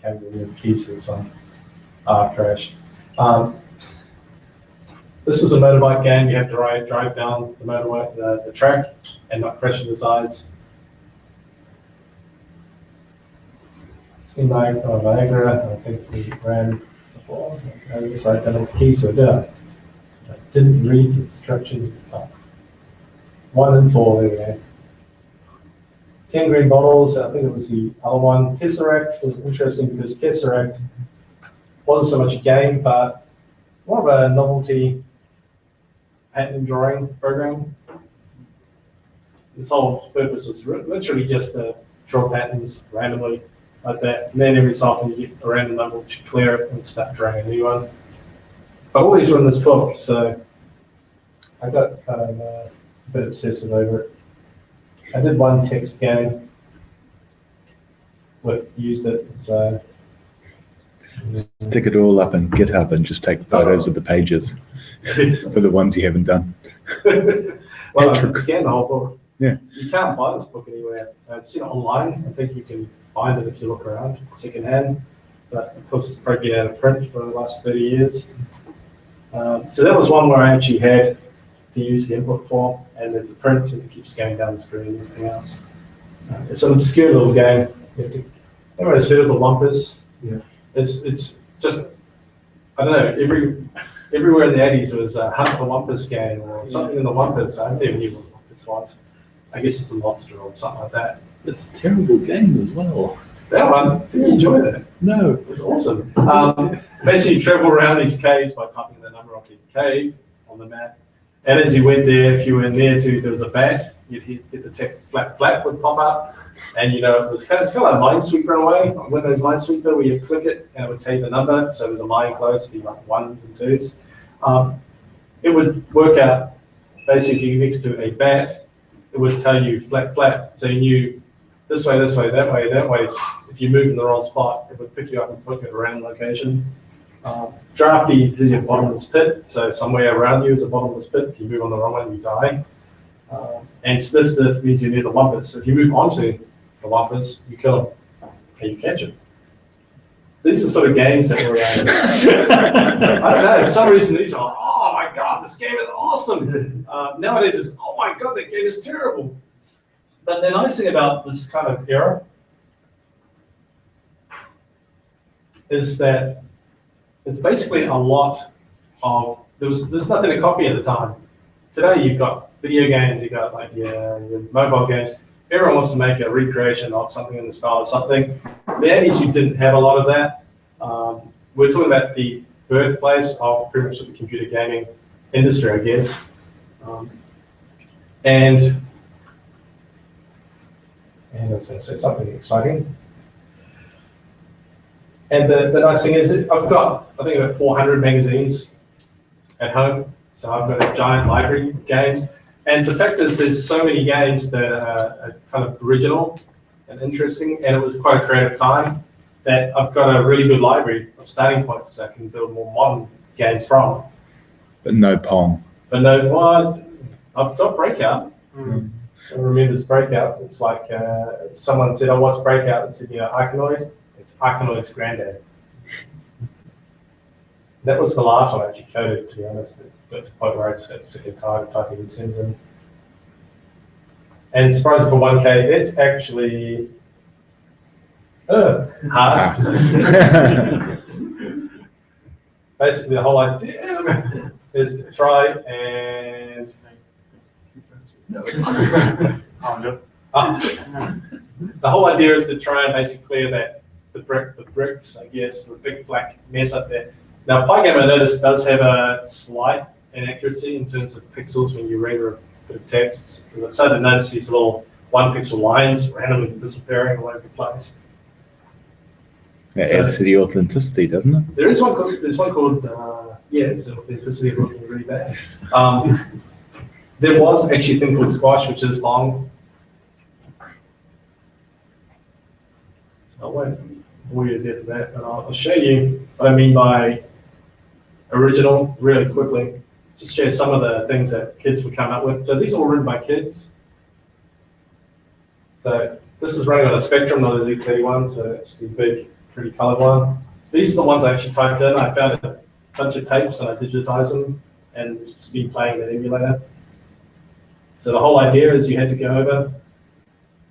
Speaker 1: Came to the keys for this one. Crash. This is a motorbike game. You have to drive down the motorbike, the track, and not crash into the sides. Seemed like Niagara, I think we ran before. This right down the keys to it. I didn't read the instructions at the time. 1 and 4, there we go. 10 green bottles, I think it was the other one. Tesseract was interesting because Tesseract wasn't so much a game, but more of a novelty pattern drawing program. Its whole purpose was literally just to draw patterns randomly like that. And then every so often you get a random number which you clear it and start drawing a new one. But all these were in this book, so I got kind of a bit obsessive over it. I did one text game used it, so.
Speaker 2: Stick it all up in GitHub and just take photos of the pages for the ones you haven't done.
Speaker 1: Well, I can scan the whole book.
Speaker 2: Yeah.
Speaker 1: You can't buy this book anywhere. I've seen it online. I think you can find it if you look around secondhand. But of course, it's probably been out of print for the last 30 years. So that was one where I actually had to use the input for, and then the print, and it keeps going down the screen and everything else. It's an obscure little game. Everybody's heard of the Lumpus?
Speaker 3: Yeah.
Speaker 1: It's just, I don't know, everywhere in the 80s there was a Hunt for Wampus game or something in the Wampus. I never knew what Wampus was. I guess it's a monster or something like that.
Speaker 4: It's a terrible game as well.
Speaker 1: That one, didn't you enjoy that?
Speaker 4: No.
Speaker 1: It was awesome. Basically, you travel around these caves by typing the number of the cave on the map. And as you went there, if you were near to, there was a bat, you'd hit the text flap flap would pop up. And you know, it's kind of like Minesweeper in a way, Windows Minesweeper, where you click it and it would take the number. So there's a line close, it'd be like 1s and 2s. It would work out basically next to a bat, it would tell you flap flap. So you knew this way, that way, that way. If you move in the wrong spot, it would pick you up and put you at a random location. Drafty is your bottomless pit, so somewhere around you is a bottomless pit. If you move on the wrong one, you die. And stiff stiff means you're near the Wampus. So if you move onto the Wampus, you kill them, and you catch them. These are sort of games that were, I don't know, for some reason these are like, oh my God, this game is awesome. Nowadays it's, oh my God, that game is terrible. But the nice thing about this kind of era is that it's basically a lot of, there's nothing to copy at the time. Today you've got video games, you've got like your mobile games. Everyone wants to make a recreation of something in the style of something. The 80s, you didn't have a lot of that. We're talking about the birthplace of pretty much the computer gaming industry, I guess. And I was going to say something exciting. And the nice thing is, I've got, I think, about 400 magazines at home. So I've got a giant library of games. And the fact is, there's so many games that are kind of original and interesting, and it was quite a creative time, that I've got a really good library of starting points that I can build more modern games from.
Speaker 2: But no Pong.
Speaker 1: But no, well, I've got Breakout. I remember this Breakout. It's like someone said, oh, what's Breakout? And said, you know, Arkanoid. It's Arkanoid's granddad. That was the last one I actually coded, to be honest. Got to the point where I just got sick and tired of typing these things in. And surprising for 1K, it's actually hard. basically the whole idea is to try and the whole idea is to try and basically clear that the bricks, I guess, the big black mess up there. Now, Pygame, I noticed, does have a slight inaccuracy in terms of pixels when you render a bit of text. Because I started to notice these little 1 pixel lines randomly disappearing all over the place.
Speaker 2: It adds to the authenticity, doesn't it?
Speaker 1: There's one called, it's the authenticity of looking really bad. There was actually a thing called Squash, which is long. So I won't bore you to death with that, but I'll show you what I mean by original really quickly. Just share some of the things that kids would come up with. So these are all written by kids. So this is running on a Spectrum, not a ZX81, so it's the big, pretty colored one. These are the ones I actually typed in. I found a bunch of tapes and I digitized them, and it's just been playing that emulator. So the whole idea is you had to go over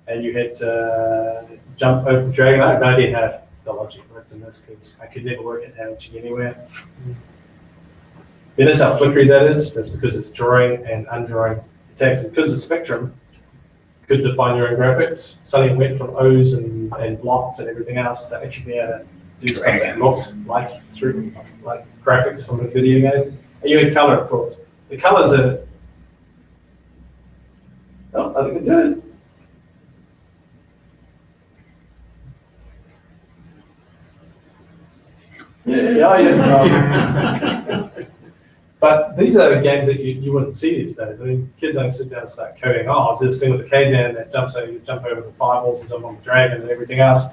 Speaker 1: and you had to jump over the dragon. I have no idea how the logic worked in this because I could never work it out anywhere. Notice how flickery that is. That's because it's drawing and undrawing the text. And because the Spectrum could define your own graphics, suddenly went from O's and blocks and everything else to actually be able to do stuff that looked like graphics from a video game. And you had color, of course. The colors are. Oh, I think I did it. Yeah. But these are games that you wouldn't see these days. I mean, kids don't sit down and start coding, I'll do this thing with the caveman that jumps over, jump over the fireballs and jump on the dragon and everything else.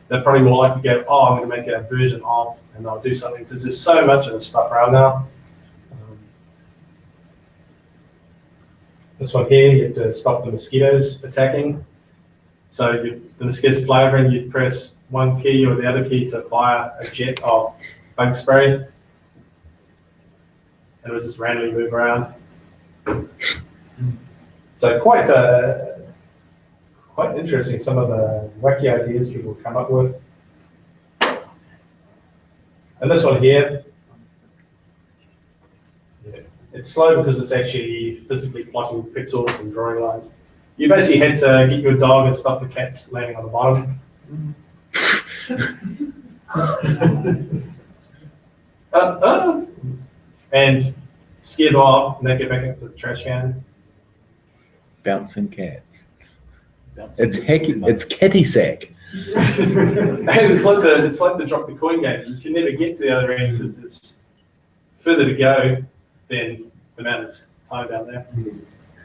Speaker 1: They're probably more likely to go, I'm going to make a version of, and I'll do something, because there's so much of this stuff around now. This one here, you have to stop the mosquitoes attacking. So the mosquitoes fly over and you press one key or the other key to fire a jet of bug spray. And it will just randomly move around. So quite interesting, some of the wacky ideas people come up with. And this one here, it's slow because it's actually physically plotting pixels and drawing lines. You basically had to get your dog and stop the cats landing on the bottom. And scare them off, and they get back into the trash can.
Speaker 2: Bouncing cats. It's catty sack.
Speaker 1: And it's like the drop the coin game. You can never get to the other end because it's further to go than the amount of time down there.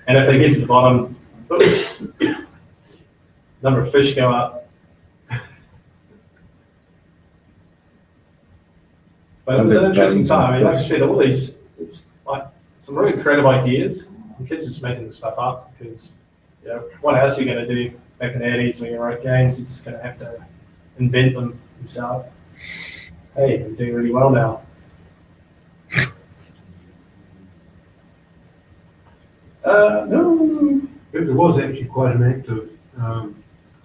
Speaker 1: And if they get to the bottom, number of fish go up. But it was an interesting time. I mean, like I said, all these, it's like some really creative ideas. And kids just making this stuff up because, what else are you going to do back in the 80s when you write games? You're just going to have to invent them yourself. Hey, you're doing really well now. No.
Speaker 3: There was actually quite an active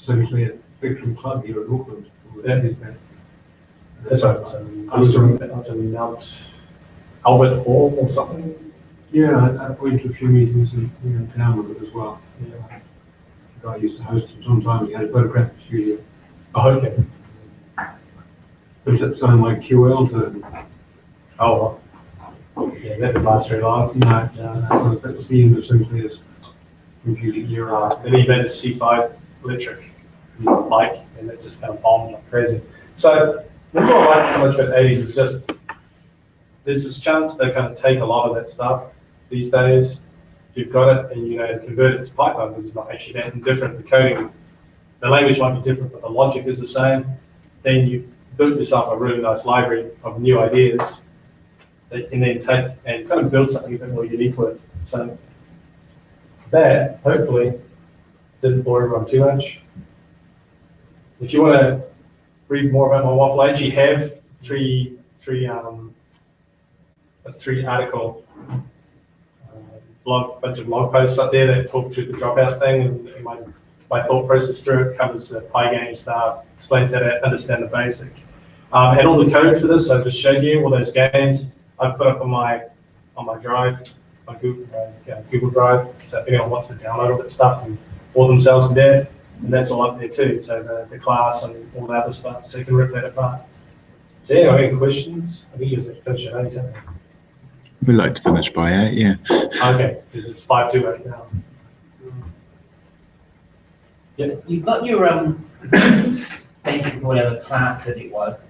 Speaker 3: semi-clear Spectrum club here in Auckland.
Speaker 1: That's right. I was from Mount Albert Hall or something.
Speaker 3: Yeah, I went to a few meetings in town with it as well. Yeah. The guy used to host it sometimes. He had a photographic studio.
Speaker 1: Oh, okay.
Speaker 3: Does that sound like QL to?
Speaker 1: Oh, yeah, that didn't last very long.
Speaker 3: No, that was the end of semi-clear's computing era.
Speaker 1: Then he made a C5 electric bike, and it just kind of bombed like crazy. So that's what I like so much about the 80s, is just there's this chance they kind of take a lot of that stuff these days. You've got it, and convert it to Python because it's not actually that different. The coding, the language might be different, but the logic is the same. Then you build yourself a really nice library of new ideas that you can then take and kind of build something a bit more unique with. So that hopefully didn't bore everyone too much. If you want to read more about my waffle, I actually have three article bunch of blog posts up there that talk through the dropout thing and my thought process through it. Covers the Pygame stuff, explains how to understand the basic And all the code for this, I just showed you, all those games, I've put up on my drive, my Google Drive, so if anyone wants to download all that stuff and all themselves in there, and that's all up there too, so the class and all the other stuff, so you can rip that apart. So yeah, any questions? I think you was finish at 8,
Speaker 2: We like to finish by 8, yeah.
Speaker 1: Okay, because it's 5 to 8 now. Yeah.
Speaker 6: You've got your basic whatever class that it was,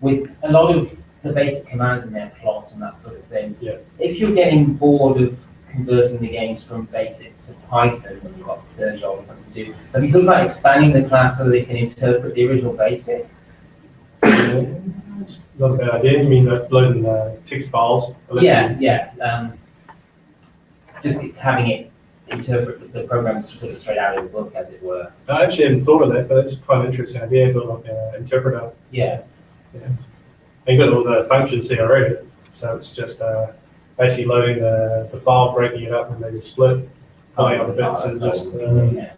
Speaker 6: with a lot of the basic commands in there, plot and that sort of thing.
Speaker 1: Yeah.
Speaker 6: If you're getting bored of converting the games from basic to Python when you've got 30 or something to do, have you thought about expanding the class so they can interpret the original basic?
Speaker 1: It's not a bad idea. You mean uploading text files?
Speaker 6: Yeah. Just having it interpret the programs sort of straight out of the book, as it were.
Speaker 1: I actually hadn't thought of that, but that's quite an interesting idea, but like an interpreter.
Speaker 6: Yeah.
Speaker 1: And you've got all the functions there already, so it's just basically loading the file, breaking it up, and maybe split, pulling out the bits, and just doing it.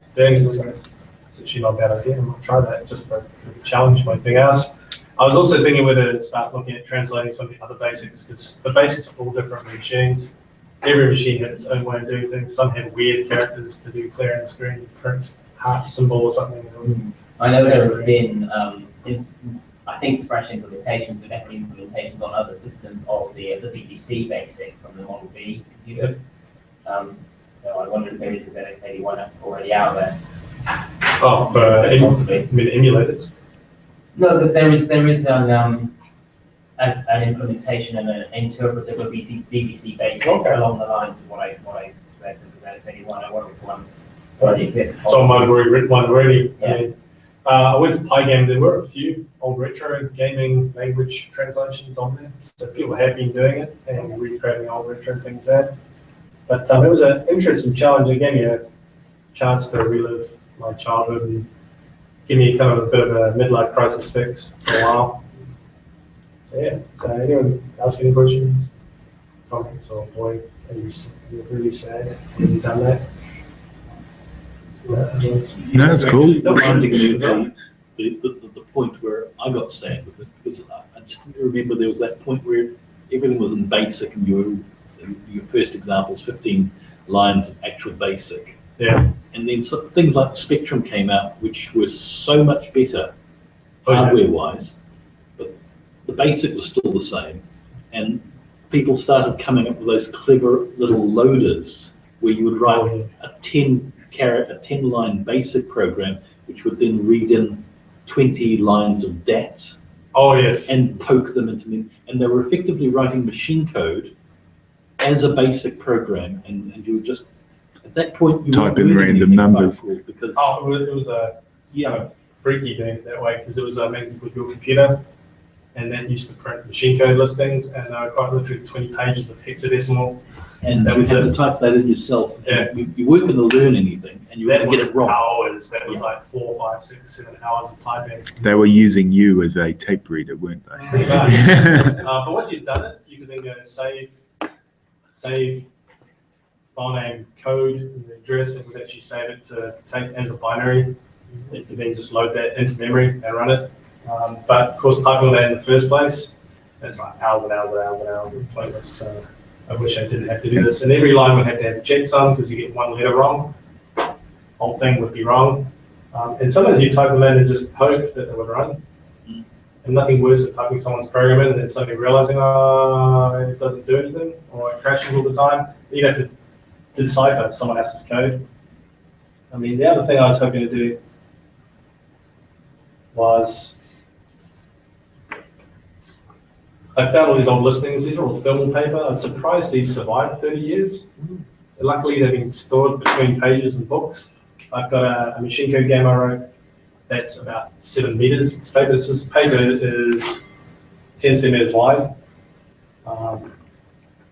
Speaker 1: So it's actually not a bad idea. I might try that just for a challenge. One thing else, I was also thinking whether to start looking at translating some of the other basics, because the basics are all different machines. Every machine had its own way of doing things. Some had weird characters to do clearing the screen, print heart symbol or something.
Speaker 6: I know there have been, I think, fresh implementations, but definitely implementations on other systems of the BBC basic from the Model B computers. So I wonder if there is a ZX81 already out there.
Speaker 1: Oh, possibly. I mean, emulators.
Speaker 6: No, but there is as an implementation and an interpreter of BBC basic along the lines of what I said for the ZX81. I wonder if one already exists.
Speaker 1: Someone might have already written one already.
Speaker 6: Yeah.
Speaker 1: I mean, I went to Pygame. There were a few old retro gaming language translations on there, so people have been doing it and recreating old retro things there. But it was an interesting challenge. It gave me a chance to relive my childhood and give me kind of a bit of a midlife crisis fix for a while. So yeah, so anyone ask any questions, comments, or boy, you're really sad when you've done that?
Speaker 2: No, that's cool.
Speaker 4: Reminding me of the point where I got sad with it, because I just remember there was that point where everything was in basic, and your first example is 15 lines of actual basic.
Speaker 1: Yeah.
Speaker 4: And then things like Spectrum came out, which were so much better hardware-wise, but the basic was still the same. And people started coming up with those clever little loaders where you would write a 10-line basic program, which would then read in 20 lines of DAT.
Speaker 1: Oh yes.
Speaker 4: And poke them into, and they were effectively writing machine code as a basic program, and you were just at that point you
Speaker 2: type in random numbers.
Speaker 4: Because
Speaker 1: it was a kind of freaky doing it that way, because it was a magazine with your computer, and that used to print machine code listings, and they were quite literally 20 pages of hexadecimal.
Speaker 4: And you had to type that in yourself.
Speaker 1: Yeah.
Speaker 4: You weren't going to learn anything, and you were
Speaker 1: That
Speaker 4: going to get it wrong.
Speaker 1: hours. That was like 4, 5, 6, 7 hours of typing.
Speaker 2: They were using you as a tape reader, weren't they?
Speaker 1: Pretty much. But once you've done it, you can then go save file name, code, and the address, and would actually save it to take as a binary. You can then just load that into memory and run it. But of course, typing that in the first place, it's like hours and hours pointless. I wish I didn't have to do this. And every line would have to have a checksum, because you get one letter wrong, whole thing would be wrong. And sometimes you type them in and just hope that they would run. And nothing worse than typing someone's program in and then suddenly realizing, it doesn't do anything, or it crashes all the time. You'd have to decipher someone else's code. I mean, the other thing I was hoping to do was, I found all these old listings. These are all thermal paper. I was surprised these survived 30 years. Luckily, they've been stored between pages and books. I've got a machine code game I wrote that's about 7 meters. This paper is 10 centimeters wide.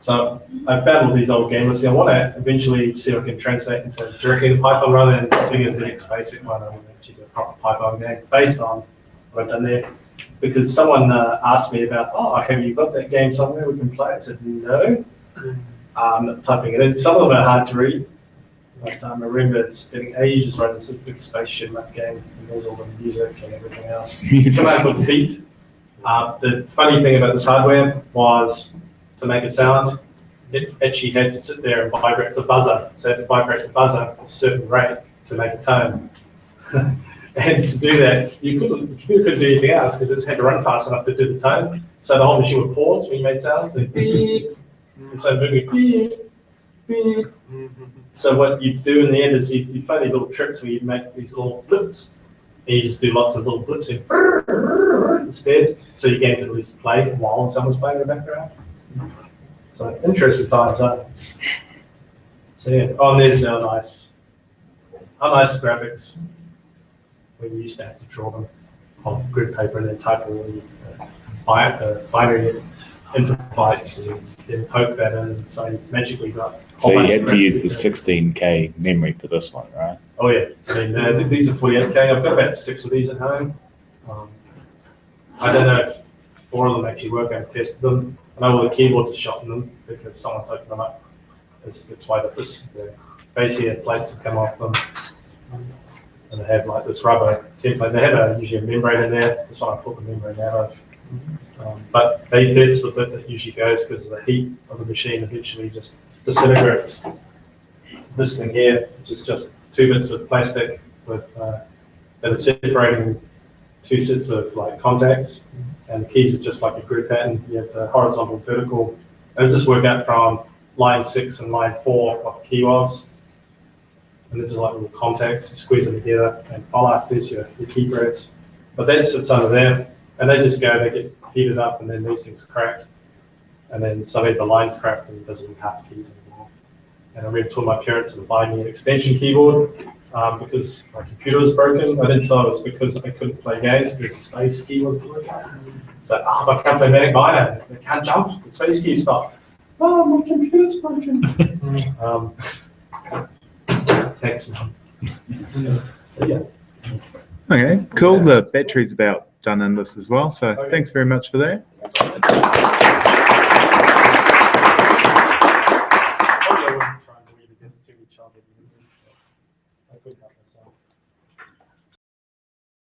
Speaker 1: So I found all these old game listings. I want to eventually see if I can translate into directly into Python rather than doing a ZX81 one. I want to actually do a proper Python game based on what I've done there. Because someone asked me about, have you got that game somewhere we can play? I said, no. I'm not typing it in. Some of them are hard to read. But I remember spending ages writing this big spaceship map game, and there's all the music and everything else. Somebody put beep The funny thing about this hardware was to make a sound, it actually had to sit there and vibrate. It's a buzzer, so it had to vibrate the buzzer at a certain rate to make a tone. And to do that, you couldn't do anything else because it just had to run fast enough to do the tone. So the whole machine would pause when you made sounds, and beep, and so moving beep, beep. So what you do in the end is you find these little tricks where you make these little blips, and you just do lots of little blips instead, so you can at least play while someone's playing in the background. So interesting times, huh? So yeah, oh, and there's how nice graphics. We used to have to draw them on grid paper and then type them in binary into bytes and then poke that in. So you magically got.
Speaker 2: So you had to use the 16K memory for this one, right?
Speaker 1: Oh yeah, I mean I think these are 48K. I've got about 6 of these at home. I don't know if 4 of them actually work. I've tested them. I know all the keyboards are shot in them because someone's opened them up. It's why the basically the plates have come off them. And they have like this rubber template. They have usually a membrane in there. That's why I put the membrane out of. But that's the bit that usually goes because the heat of the machine eventually just disintegrates. This thing here, which is just 2 bits of plastic with that are separating 2 sets of like contacts, and the keys are just like a grid pattern. You have the horizontal and vertical. And just work out from line 6 and line 4 what the key was. And this is like little contacts, you squeeze them together and follow there's your key threads. But that sits under there, and they just go, they get heated up, and then these things crack. And then suddenly the line's cracked and it doesn't have keys anymore. And I remember telling my parents to buy me an extension keyboard because my computer was broken. I didn't tell it was because I couldn't play games because the space key wasn't working. So, I can't play Manic Miner, I can't jump, the space key stopped. Oh, my computer's broken. Thanks, Mum. So yeah.
Speaker 2: Okay, cool. The battery's about done in this as well. So thanks very much for that.
Speaker 1: Probably I wouldn't try and believe it into too much of it. I couldn't help myself.